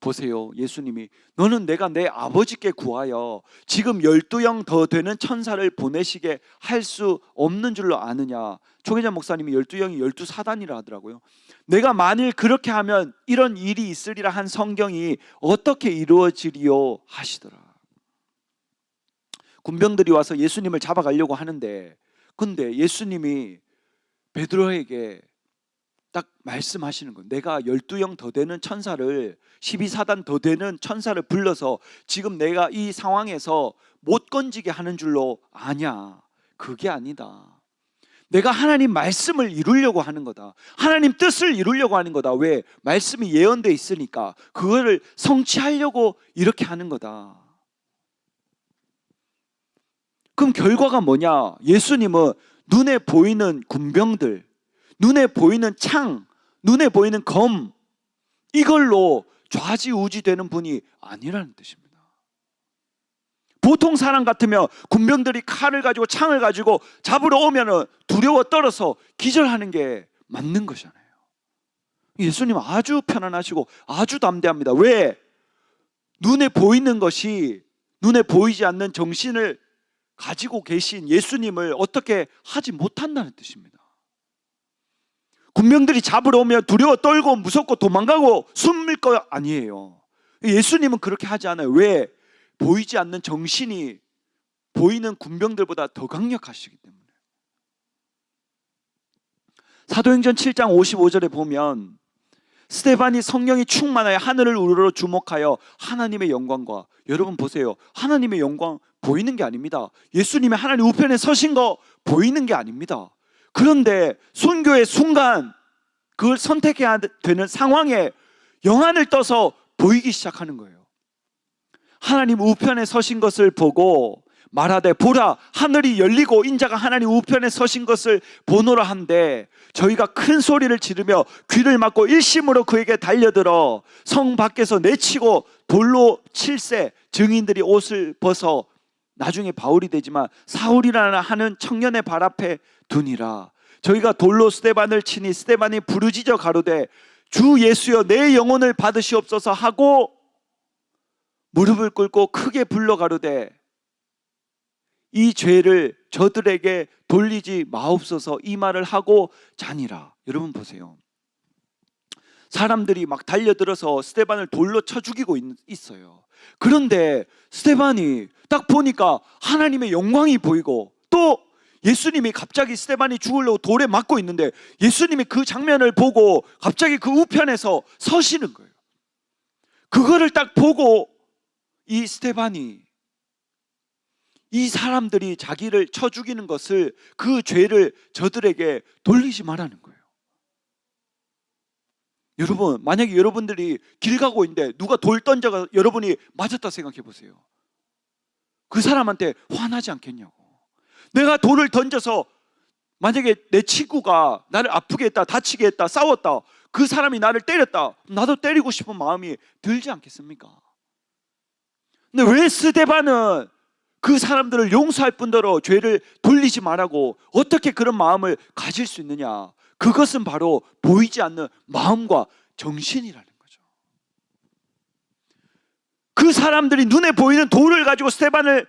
보세요. 예수님이 너는 내가 내 아버지께 구하여 지금 12영 더 되는 천사를 보내시게 할 수 없는 줄로 아느냐. 초계자 목사님이 12영이 12사단이라 하더라고요. 내가 만일 그렇게 하면 이런 일이 있으리라 한 성경이 어떻게 이루어지리요 하시더라. 군병들이 와서 예수님을 잡아가려고 하는데 근데 예수님이 베드로에게 딱 말씀하시는 거예요. 내가 12영 더 되는 천사를 12사단 더 되는 천사를 불러서 지금 내가 이 상황에서 못 건지게 하는 줄로 아냐. 그게 아니다. 내가 하나님 말씀을 이루려고 하는 거다. 하나님 뜻을 이루려고 하는 거다. 왜? 말씀이 예언되어 있으니까 그거를 성취하려고 이렇게 하는 거다. 그럼 결과가 뭐냐? 예수님은 눈에 보이는 군병들, 눈에 보이는 창, 눈에 보이는 검 이걸로 좌지우지 되는 분이 아니라는 뜻입니다. 보통 사람 같으면 군병들이 칼을 가지고 창을 가지고 잡으러 오면 두려워 떨어서 기절하는 게 맞는 것이잖아요. 예수님 아주 편안하시고 아주 담대합니다. 왜? 눈에 보이는 것이 눈에 보이지 않는 정신을 가지고 계신 예수님을 어떻게 하지 못한다는 뜻입니다. 군병들이 잡으러 오면 두려워 떨고 무섭고 도망가고 숨을 거 아니에요. 예수님은 그렇게 하지 않아요. 왜? 보이지 않는 정신이 보이는 군병들보다 더 강력하시기 때문에. 사도행전 7장 55절에 보면 스데반이 성령이 충만하여 하늘을 우러러 주목하여 하나님의 영광과, 여러분 보세요, 하나님의 영광 보이는 게 아닙니다. 예수님이 하나님 우편에 서신 거 보이는 게 아닙니다. 그런데 순교의 순간 그걸 선택해야 되는 상황에 영안을 떠서 보이기 시작하는 거예요. 하나님 우편에 서신 것을 보고 말하되 보라 하늘이 열리고 인자가 하나님 우편에 서신 것을 보노라 한데 저희가 큰 소리를 지르며 귀를 막고 일심으로 그에게 달려들어 성 밖에서 내치고 돌로 칠세 증인들이 옷을 벗어 나중에 바울이 되지만 사울이라는 하는 청년의 발 앞에 두니라. 저희가 돌로 스데반을 치니 스데반이 부르짖어 가로되 주 예수여 내 영혼을 받으시옵소서 하고 무릎을 꿇고 크게 불러 가로되 이 죄를 저들에게 돌리지 마옵소서 이 말을 하고 자니라. 여러분 보세요. 사람들이 막 달려들어서 스데반을 돌로 쳐 죽이고 있어요. 그런데 스데반이 딱 보니까 하나님의 영광이 보이고 또 예수님이 갑자기 스데반이 죽으려고 돌에 맞고 있는데 예수님이 그 장면을 보고 갑자기 그 우편에서 서시는 거예요. 그거를 딱 보고 이 스데반이 이 사람들이 자기를 쳐 죽이는 것을 그 죄를 저들에게 돌리지 말라는 거예요. 여러분 만약에 여러분들이 길 가고 있는데 누가 돌 던져가 여러분이 맞았다 생각해 보세요. 그 사람한테 화나지 않겠냐고. 내가 돌을 던져서 만약에 내 친구가 나를 아프게 했다, 다치게 했다, 싸웠다, 그 사람이 나를 때렸다, 나도 때리고 싶은 마음이 들지 않겠습니까? 근데 왜 스데반은 그 사람들을 용서할 뿐더러 죄를 돌리지 말라고 어떻게 그런 마음을 가질 수 있느냐? 그것은 바로 보이지 않는 마음과 정신이라는 거죠. 그 사람들이 눈에 보이는 돌을 가지고 스데반을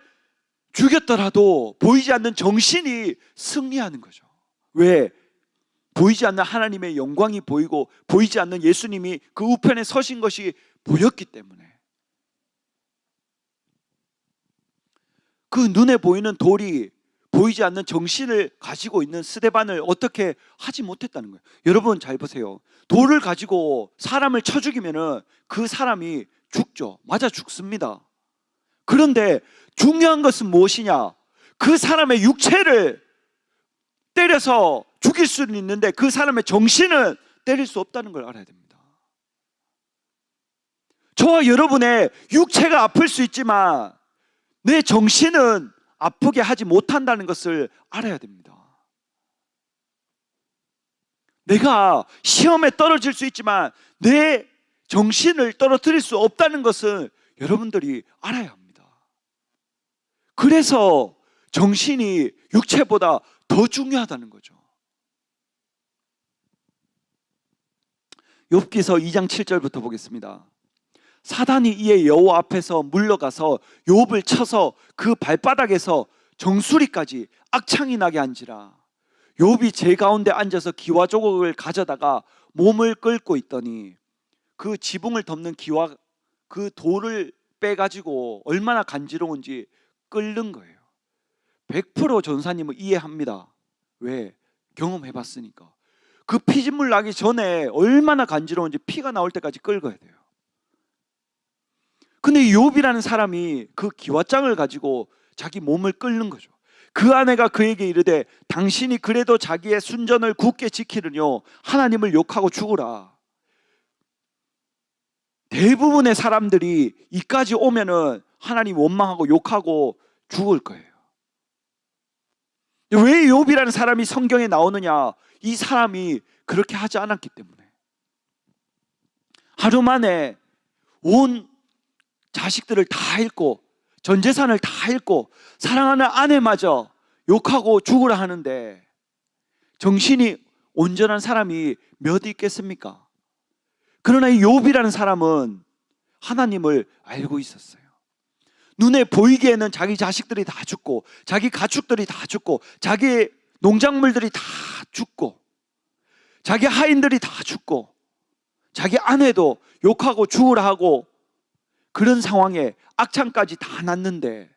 죽였더라도 보이지 않는 정신이 승리하는 거죠. 왜? 보이지 않는 하나님의 영광이 보이고 보이지 않는 예수님이 그 우편에 서신 것이 보였기 때문에. 그 눈에 보이는 돌이 보이지 않는 정신을 가지고 있는 스데반을 어떻게 하지 못했다는 거예요. 여러분 잘 보세요. 돌을 가지고 사람을 쳐 죽이면은 그 사람이 죽죠. 맞아 죽습니다. 그런데 중요한 것은 무엇이냐? 그 사람의 육체를 때려서 죽일 수는 있는데 그 사람의 정신은 때릴 수 없다는 걸 알아야 됩니다. 저와 여러분의 육체가 아플 수 있지만 내 정신은 아프게 하지 못한다는 것을 알아야 됩니다. 내가 시험에 떨어질 수 있지만 내 정신을 떨어뜨릴 수 없다는 것을 여러분들이 알아야 합니다. 그래서 정신이 육체보다 더 중요하다는 거죠. 욥기서 2장 7절부터 보겠습니다. 사단이 이에 여호와 앞에서 물러가서 욥을 쳐서 그 발바닥에서 정수리까지 악창이 나게 한지라. 욥이 제 가운데 앉아서 기와 조각을 가져다가 몸을 끓고 있더니 그 지붕을 덮는 기와 그 돌을 빼가지고 얼마나 간지러운지 끓는 거예요. 100% 전사님은 이해합니다. 왜? 경험해봤으니까. 그 피진물 나기 전에 얼마나 간지러운지 피가 나올 때까지 끓여야 돼요. 근데 욥이라는 사람이 그 기와장을 가지고 자기 몸을 끓는 거죠. 그 아내가 그에게 이르되 당신이 그래도 자기의 순전을 굳게 지키느뇨 하나님을 욕하고 죽으라. 대부분의 사람들이 이까지 오면은 하나님 원망하고 욕하고 죽을 거예요. 왜 욥이라는 사람이 성경에 나오느냐? 이 사람이 그렇게 하지 않았기 때문에. 하루 만에 온 자식들을 다 잃고 전 재산을 다 잃고 사랑하는 아내마저 욕하고 죽으라 하는데 정신이 온전한 사람이 몇 있겠습니까? 그러나 이 욥이라는 사람은 하나님을 알고 있었어요. 눈에 보이기에는 자기 자식들이 다 죽고 자기 가축들이 다 죽고 자기 농작물들이 다 죽고 자기 하인들이 다 죽고 자기 아내도 욕하고 죽으라 하고 그런 상황에 악창까지 다 났는데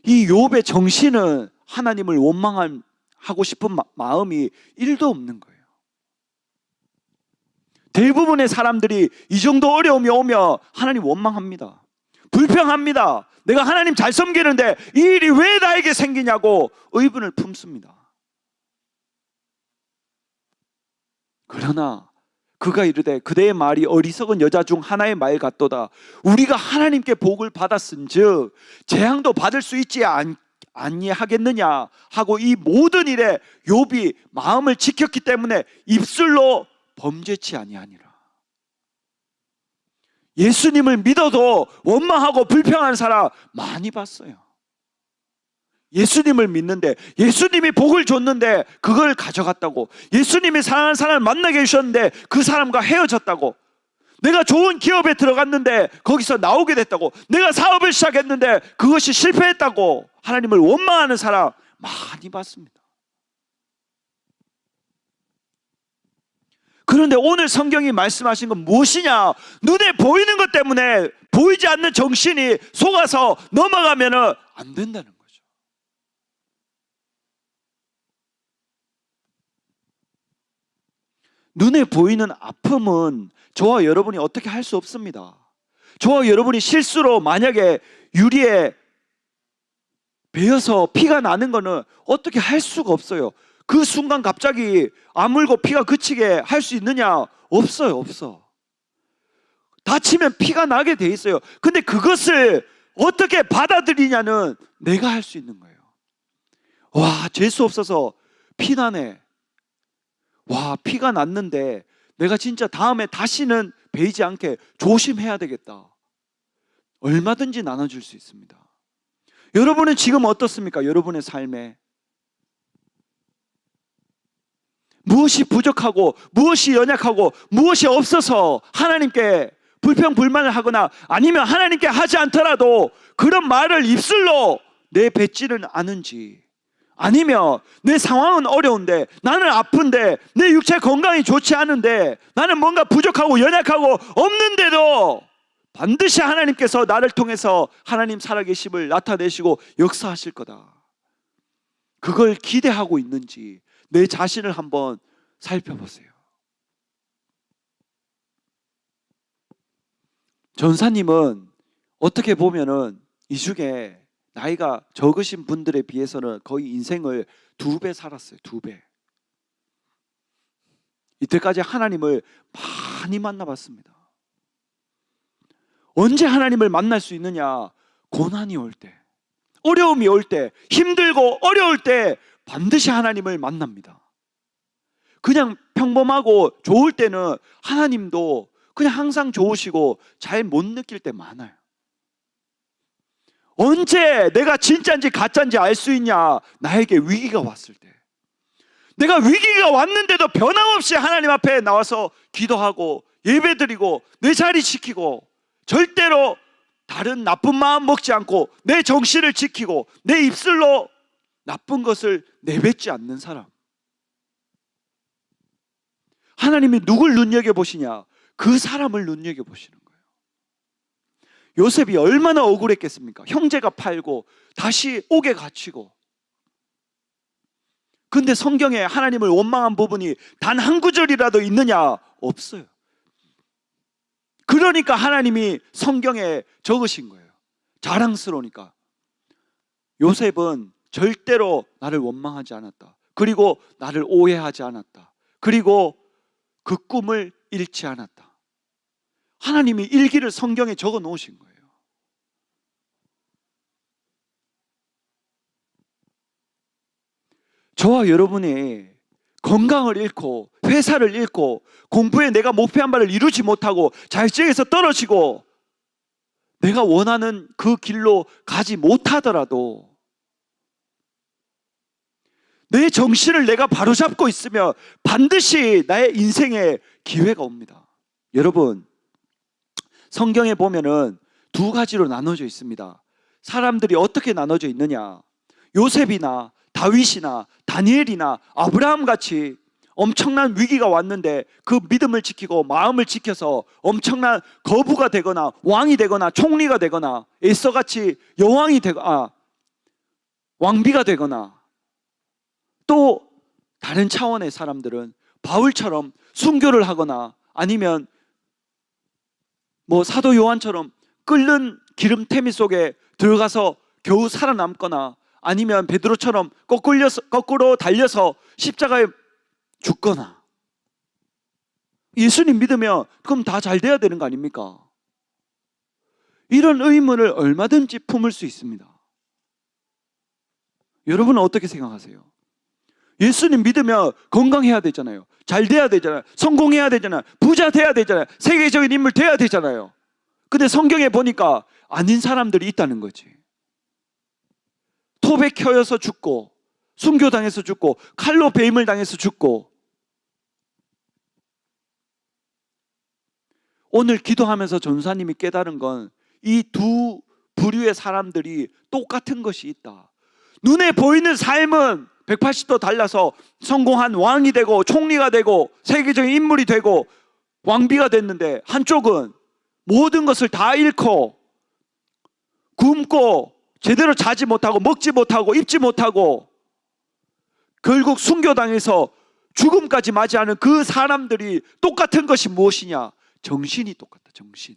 이 욥의 정신은 하나님을 원망하고 싶은 마음이 1도 없는 거예요. 대부분의 사람들이 이 정도 어려움이 오면 하나님 원망합니다. 불평합니다. 내가 하나님 잘 섬기는데 이 일이 왜 나에게 생기냐고 의분을 품습니다. 그러나 그가 이르되 그대의 말이 어리석은 여자 중 하나의 말 같도다. 우리가 하나님께 복을 받았은즉 재앙도 받을 수 있지 아니하겠느냐 하고 이 모든 일에 욥이 마음을 지켰기 때문에 입술로 범죄치 아니하니라. 예수님을 믿어도 원망하고 불평하는 사람 많이 봤어요. 예수님을 믿는데 예수님이 복을 줬는데 그걸 가져갔다고, 예수님이 사랑하는 사람을 만나게 해주셨는데 그 사람과 헤어졌다고, 내가 좋은 기업에 들어갔는데 거기서 나오게 됐다고, 내가 사업을 시작했는데 그것이 실패했다고 하나님을 원망하는 사람 많이 봤습니다. 그런데 오늘 성경이 말씀하신 건 무엇이냐? 눈에 보이는 것 때문에 보이지 않는 정신이 속아서 넘어가면 안 된다는 거죠. 눈에 보이는 아픔은 저와 여러분이 어떻게 할 수 없습니다. 저와 여러분이 실수로 만약에 유리에 베어서 피가 나는 거는 어떻게 할 수가 없어요. 그 순간 갑자기 아물고 피가 그치게 할 수 있느냐? 없어요. 없어. 다치면 피가 나게 돼 있어요. 근데 그것을 어떻게 받아들이냐는 내가 할 수 있는 거예요. 와, 재수 없어서 피 나네. 와, 피가 났는데 내가 진짜 다음에 다시는 베이지 않게 조심해야 되겠다. 얼마든지 나눠줄 수 있습니다. 여러분은 지금 어떻습니까? 여러분의 삶에 무엇이 부족하고 무엇이 연약하고 무엇이 없어서 하나님께 불평불만을 하거나 아니면 하나님께 하지 않더라도 그런 말을 입술로 내뱉지는 않은지, 아니면 내 상황은 어려운데, 나는 아픈데, 내 육체 건강이 좋지 않은데, 나는 뭔가 부족하고 연약하고 없는데도 반드시 하나님께서 나를 통해서 하나님 살아계심을 나타내시고 역사하실 거다, 그걸 기대하고 있는지 내 자신을 한번 살펴보세요. 전사님은 어떻게 보면은 이 중에 나이가 적으신 분들에 비해서는 거의 인생을 2배 살았어요. 2배. 이때까지 하나님을 많이 만나봤습니다. 언제 하나님을 만날 수 있느냐? 고난이 올 때, 어려움이 올 때, 힘들고 어려울 때 반드시 하나님을 만납니다. 그냥 평범하고 좋을 때는 하나님도 그냥 항상 좋으시고 잘 못 느낄 때 많아요. 언제 내가 진짜인지 가짜인지 알 수 있냐? 나에게 위기가 왔을 때. 내가 위기가 왔는데도 변함없이 하나님 앞에 나와서 기도하고 예배드리고 내 자리 지키고 절대로 다른 나쁜 마음 먹지 않고 내 정신을 지키고 내 입술로 나쁜 것을 내뱉지 않는 사람. 하나님이 누굴 눈여겨보시냐? 그 사람을 눈여겨보시는 거예요. 요셉이 얼마나 억울했겠습니까? 형제가 팔고 다시 옥에 갇히고. 근데 성경에 하나님을 원망한 부분이 단 한 구절이라도 있느냐? 없어요. 그러니까 하나님이 성경에 적으신 거예요. 자랑스러우니까. 요셉은 절대로 나를 원망하지 않았다. 그리고 나를 오해하지 않았다. 그리고 그 꿈을 잃지 않았다. 하나님이 일기를 성경에 적어 놓으신 거예요. 저와 여러분이 건강을 잃고 회사를 잃고 공부에 내가 목표한 바를 이루지 못하고 자격증에서 떨어지고 내가 원하는 그 길로 가지 못하더라도 내 정신을 내가 바로잡고 있으면 반드시 나의 인생에 기회가 옵니다. 여러분, 성경에 보면은 2가지로 나눠져 있습니다. 사람들이 어떻게 나눠져 있느냐? 요셉이나 다윗이나 다니엘이나 아브라함 같이 엄청난 위기가 왔는데 그 믿음을 지키고 마음을 지켜서 엄청난 거부가 되거나 왕이 되거나 총리가 되거나 에서같이 여왕이 되거나 왕비가 되거나, 또 다른 차원의 사람들은 바울처럼 순교를 하거나 아니면 사도 요한처럼 끓는 기름태미 속에 들어가서 겨우 살아남거나 아니면 베드로처럼 거꾸로 달려서 십자가에 죽거나. 예수님 믿으면 그럼 다 잘 돼야 되는 거 아닙니까? 이런 의문을 얼마든지 품을 수 있습니다. 여러분은 어떻게 생각하세요? 예수님 믿으면 건강해야 되잖아요. 잘 돼야 되잖아요. 성공해야 되잖아요. 부자 돼야 되잖아요. 세계적인 인물 돼야 되잖아요. 근데 성경에 보니까 아닌 사람들이 있다는 거지. 톱에 켜여서 죽고 순교당해서 죽고 칼로 배임을 당해서 죽고. 오늘 기도하면서 전사님이 깨달은 건 이 2 부류의 사람들이 똑같은 것이 있다. 눈에 보이는 삶은 180도 달라서 성공한 왕이 되고 총리가 되고 세계적인 인물이 되고 왕비가 됐는데, 한쪽은 모든 것을 다 잃고 굶고 제대로 자지 못하고 먹지 못하고 입지 못하고 결국 순교당해서 죽음까지 맞이하는 그 사람들이 똑같은 것이 무엇이냐? 정신이 똑같다. 정신.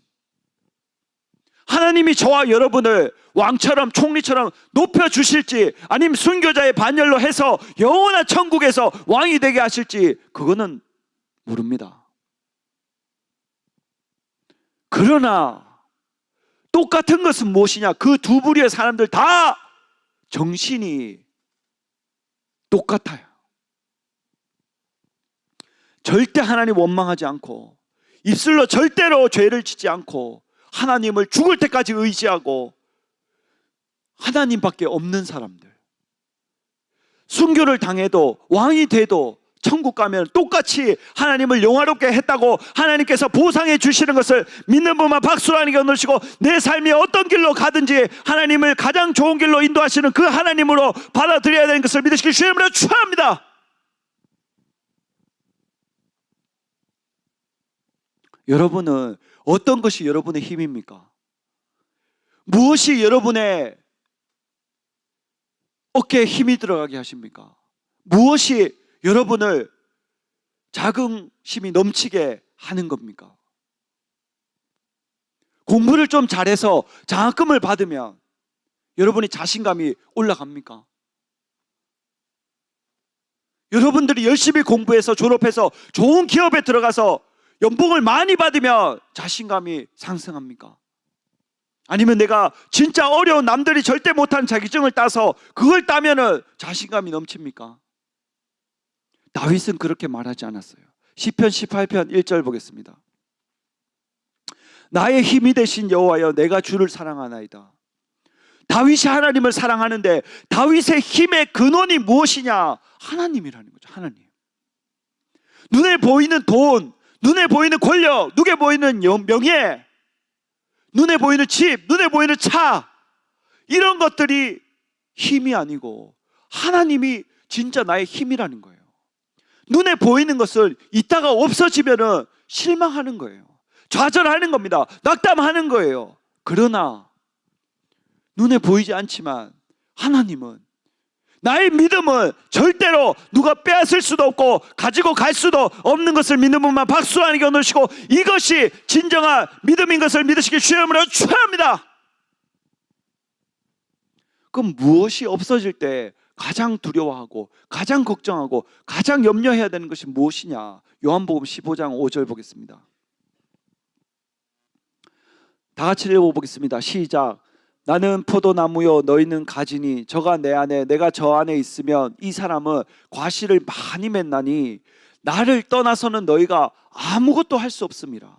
하나님이 저와 여러분을 왕처럼 총리처럼 높여주실지 아니면 순교자의 반열로 해서 영원한 천국에서 왕이 되게 하실지 그거는 모릅니다. 그러나 똑같은 것은 무엇이냐? 그 2 부류의 사람들 다 정신이 똑같아요. 절대 하나님 원망하지 않고 입술로 절대로 죄를 짓지 않고 하나님을 죽을 때까지 의지하고 하나님밖에 없는 사람들. 순교를 당해도 왕이 돼도 천국 가면 똑같이 하나님을 영화롭게 했다고 하나님께서 보상해 주시는 것을 믿는 분만 박수로 하나님께 얻으시고, 내 삶이 어떤 길로 가든지 하나님을 가장 좋은 길로 인도하시는 그 하나님으로 받아들여야 되는 것을 믿으시길 주의 이름으로 축원합니다. 여러분은 어떤 것이 여러분의 힘입니까? 무엇이 여러분의 어깨에 힘이 들어가게 하십니까? 무엇이 여러분을 자긍심이 넘치게 하는 겁니까? 공부를 좀 잘해서 장학금을 받으면 여러분의 자신감이 올라갑니까? 여러분들이 열심히 공부해서 졸업해서 좋은 기업에 들어가서 연봉을 많이 받으면 자신감이 상승합니까? 아니면 내가 진짜 어려운 남들이 절대 못한 자격증을 따서 그걸 따면은 자신감이 넘칩니까? 다윗은 그렇게 말하지 않았어요. 시편 18편 1절 보겠습니다. 나의 힘이 되신 여호와여, 내가 주를 사랑하나이다. 다윗이 하나님을 사랑하는데 다윗의 힘의 근원이 무엇이냐? 하나님이라는 거죠. 하나님. 눈에 보이는 돈, 눈에 보이는 권력, 눈에 보이는 명예, 눈에 보이는 집, 눈에 보이는 차, 이런 것들이 힘이 아니고 하나님이 진짜 나의 힘이라는 거예요. 눈에 보이는 것을 이따가 없어지면은 실망하는 거예요. 좌절하는 겁니다. 낙담하는 거예요. 그러나 눈에 보이지 않지만 하나님은, 나의 믿음은 절대로 누가 빼앗을 수도 없고 가지고 갈 수도 없는 것을 믿는 분만 박수 하나님께 얻으시고, 이것이 진정한 믿음인 것을 믿으시길 주의 이름으로 축원합니다. 그럼 무엇이 없어질 때 가장 두려워하고 가장 걱정하고 가장 염려해야 되는 것이 무엇이냐? 요한복음 15장 5절 보겠습니다. 다 같이 읽어보겠습니다. 시작. 나는 포도나무요 너희는 가지니 저가 내 안에 내가 저 안에 있으면 이 사람은 과실을 많이 맺나니 나를 떠나서는 너희가 아무것도 할 수 없습니다.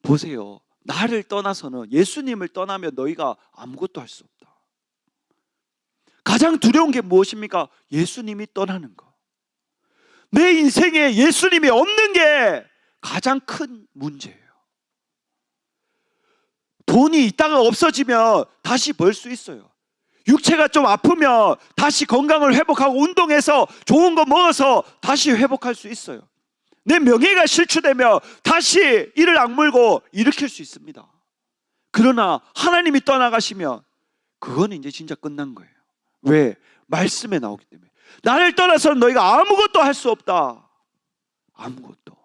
보세요. 나를 떠나서는, 예수님을 떠나면 너희가 아무것도 할 수 없다. 가장 두려운 게 무엇입니까? 예수님이 떠나는 것. 내 인생에 예수님이 없는 게 가장 큰 문제예요. 돈이 있다가 없어지면 다시 벌 수 있어요. 육체가 좀 아프면 다시 건강을 회복하고 운동해서 좋은 거 먹어서 다시 회복할 수 있어요. 내 명예가 실추되면 다시 이를 악물고 일으킬 수 있습니다. 그러나 하나님이 떠나가시면 그건 이제 진짜 끝난 거예요. 왜? 말씀에 나오기 때문에. 나를 떠나서는 너희가 아무것도 할 수 없다. 아무것도.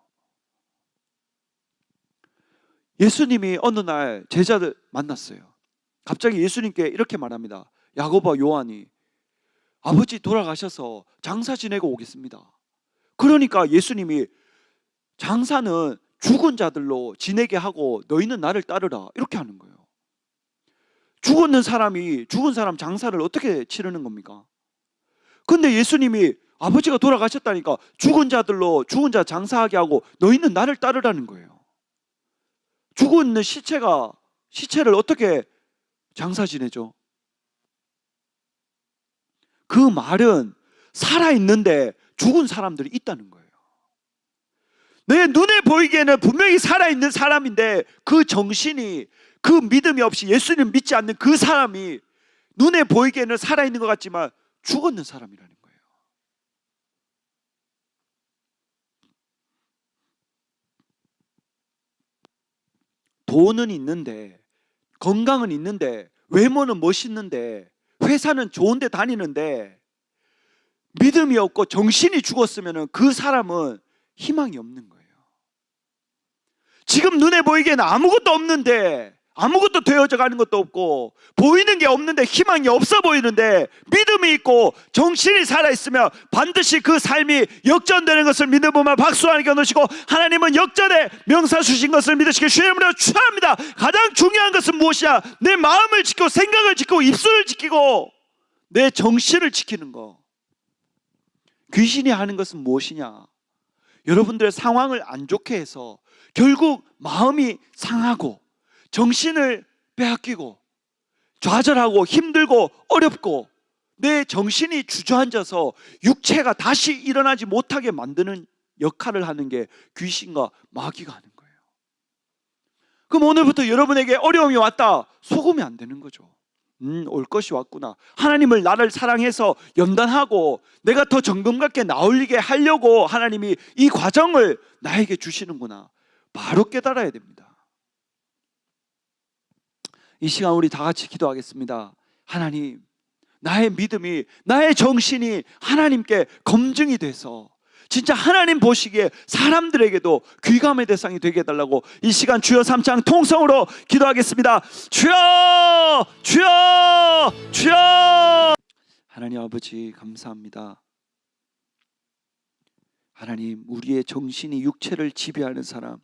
예수님이 어느 날 제자들 만났어요. 갑자기 예수님께 이렇게 말합니다. 야고보와 요한이 아버지 돌아가셔서 장사 지내고 오겠습니다. 그러니까 예수님이 장사는 죽은 자들로 지내게 하고 너희는 나를 따르라, 이렇게 하는 거예요. 죽은 사람 장사를 어떻게 치르는 겁니까? 근데 예수님이 아버지가 돌아가셨다니까 죽은 자들로 죽은 자 장사하게 하고 너희는 나를 따르라는 거예요. 죽은 시체를 어떻게 장사 지내죠? 그 말은 살아있는데 죽은 사람들이 있다는 거예요. 내 눈에 보이기에는 분명히 살아있는 사람인데 그 정신이, 그 믿음이 없이 예수님 믿지 않는 그 사람이 눈에 보이기에는 살아있는 것 같지만 죽었는 사람이라는 거예요. 돈은 있는데, 건강은 있는데, 외모는 멋있는데, 회사는 좋은데 다니는데 믿음이 없고 정신이 죽었으면 그 사람은 희망이 없는 거예요. 지금 눈에 보이기에는 아무것도 없는데, 아무것도 되어져 가는 것도 없고 보이는 게 없는데 희망이 없어 보이는데 믿음이 있고 정신이 살아있으면 반드시 그 삶이 역전되는 것을 믿는 분만 박수 하나님께 넣으시고, 하나님은 역전의 명사 주신 것을 믿으시길 주의 이름으로 축원합니다. 가장 중요한 것은 무엇이냐? 내 마음을 지키고 생각을 지키고 입술을 지키고 내 정신을 지키는 거. 귀신이 하는 것은 무엇이냐? 여러분들의 상황을 안 좋게 해서 결국 마음이 상하고 정신을 빼앗기고 좌절하고 힘들고 어렵고 내 정신이 주저앉아서 육체가 다시 일어나지 못하게 만드는 역할을 하는 게 귀신과 마귀가 하는 거예요. 그럼 오늘부터 여러분에게 어려움이 왔다, 속으면 안 되는 거죠. 올 것이 왔구나. 하나님을 나를 사랑해서 연단하고 내가 더 정금같게 나올리게 하려고 하나님이 이 과정을 나에게 주시는구나. 바로 깨달아야 됩니다. 이 시간 우리 다 같이 기도하겠습니다. 하나님, 나의 믿음이, 나의 정신이 하나님께 검증이 돼서 진짜 하나님 보시기에 사람들에게도 귀감의 대상이 되게 해달라고 이 시간 주여 삼창 통성으로 기도하겠습니다. 주여, 주여, 주여. 하나님 아버지 감사합니다. 하나님, 우리의 정신이 육체를 지배하는 사람,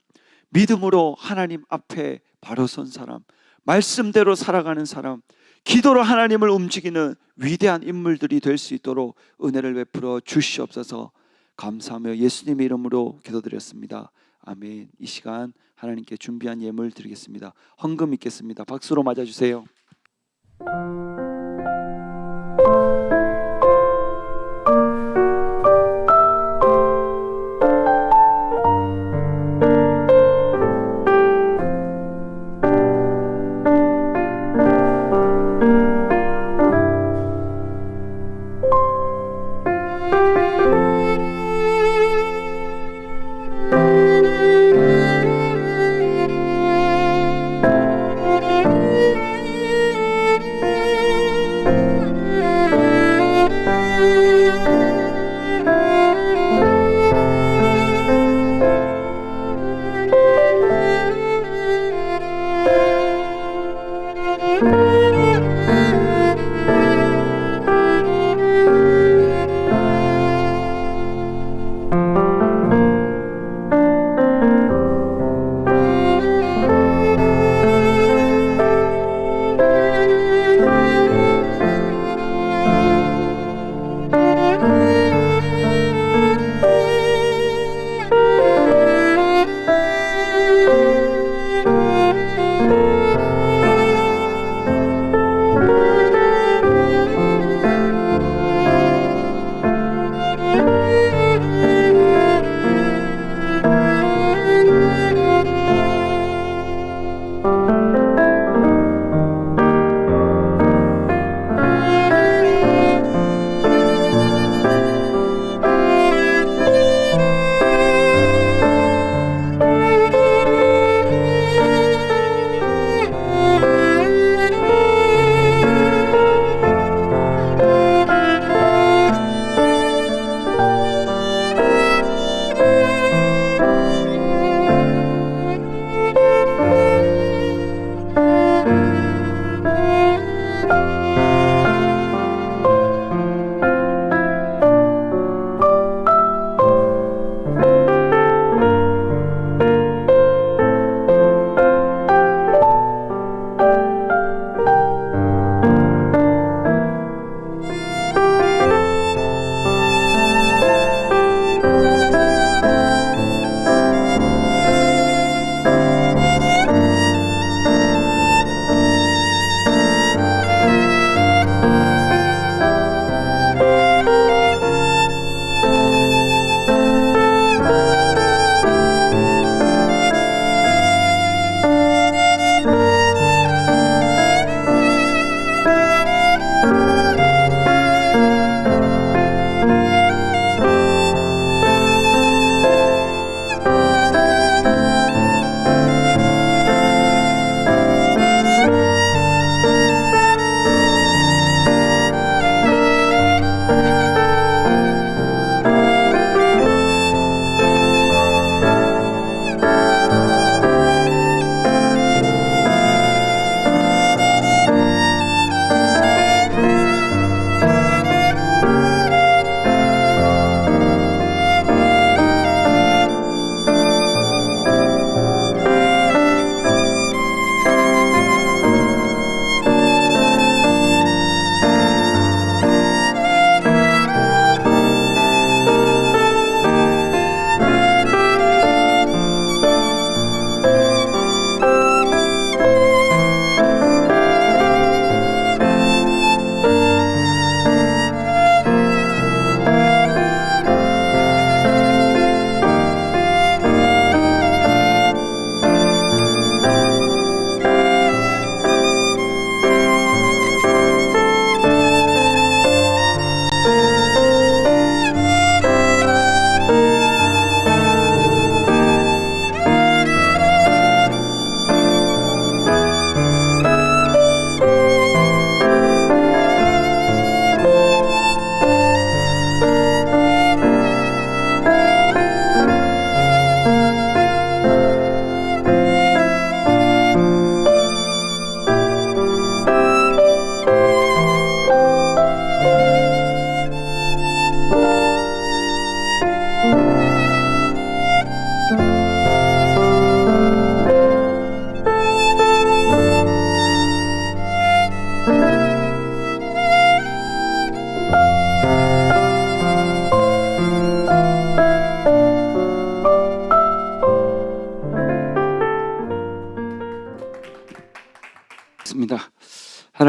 믿음으로 하나님 앞에 바로 선 사람, 말씀대로 살아가는 사람, 기도로 하나님을 움직이는 위대한 인물들이 될 수 있도록 은혜를 베풀어 주시옵소서. 감사하며 예수님의 이름으로 기도드렸습니다. 아멘. 이 시간 하나님께 준비한 예물 드리겠습니다. 헌금 있겠습니다. 박수로 맞아주세요.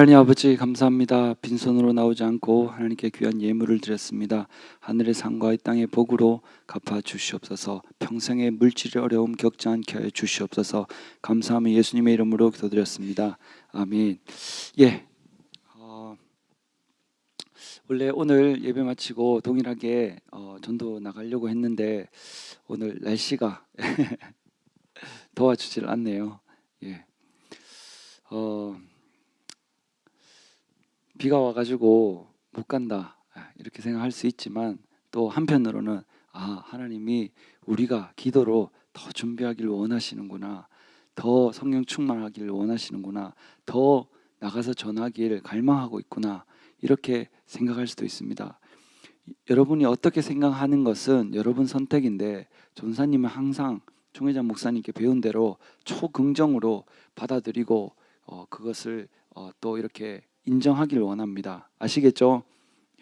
하나님 아버지 감사합니다. 빈손으로 나오지 않고 하나님께 귀한 예물을 드렸습니다. 하늘의 상과 이 땅의 복으로 갚아 주시옵소서. 평생의 물질의 어려움 겪지 않게 하여 주시옵소서. 감사하며 예수님의 이름으로 기도드렸습니다. 아멘. 예. 원래 오늘 예배 마치고 동일하게 전도 나가려고 했는데 오늘 날씨가 도와주질 않네요. 예. 비가 와가지고 못 간다 이렇게 생각할 수 있지만 또 한편으로는 하나님이 우리가 기도로 더 준비하기를 원하시는구나, 더 성령 충만하기를 원하시는구나, 더 나가서 전하기를 갈망하고 있구나 이렇게 생각할 수도 있습니다. 여러분이 어떻게 생각하는 것은 여러분 선택인데 전사님은 항상 총회장 목사님께 배운 대로 초긍정으로 받아들이고 그것을 또 이렇게 인정하기를 원합니다. 아시겠죠?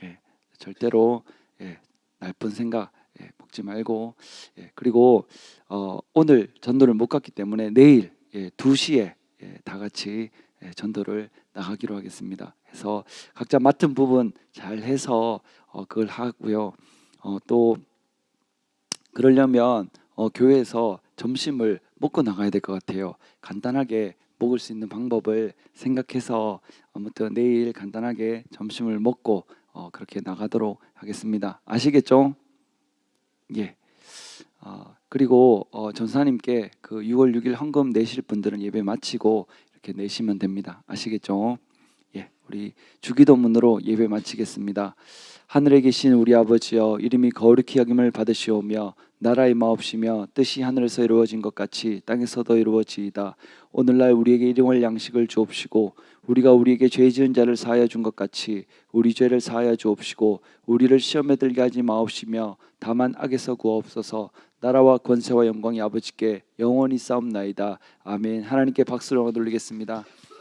예, 절대로 나쁜 생각 먹지 말고 그리고 오늘 전도를 못 갔기 때문에 내일 2시에 다 같이 전도를 나가기로 하겠습니다. 해서 각자 맡은 부분 잘 해서 그걸 하고요. 또 그러려면 교회에서 점심을 먹고 나가야 될 것 같아요. 간단하게 먹을 수 있는 방법을 생각해서 아무튼 내일 간단하게 점심을 먹고 그렇게 나가도록 하겠습니다. 아시겠죠? 예. 그리고 전사님께 그 6월 6일 헌금 내실 분들은 예배 마치고 이렇게 내시면 됩니다. 아시겠죠? 예. 우리 주기도문으로 예배 마치겠습니다. 하늘에 계신 우리 아버지여, 이름이 거룩히 여김을 받으시오며 나라의 마옵시며 뜻이 하늘에서 이루어진 것 같이 땅에서도 이루어지이다. 오늘날 우리에게 일용할 양식을 주옵시고 우리가 우리에게 죄 지은 자를 사하여 준 것 같이 우리 죄를 사하여 주옵시고 우리를 시험에 들게 하지 마옵시며 다만 악에서 구하옵소서. 나라와 권세와 영광이 아버지께 영원히 싸움나이다. 아멘. 하나님께 박수를 얻어 올리겠습니다.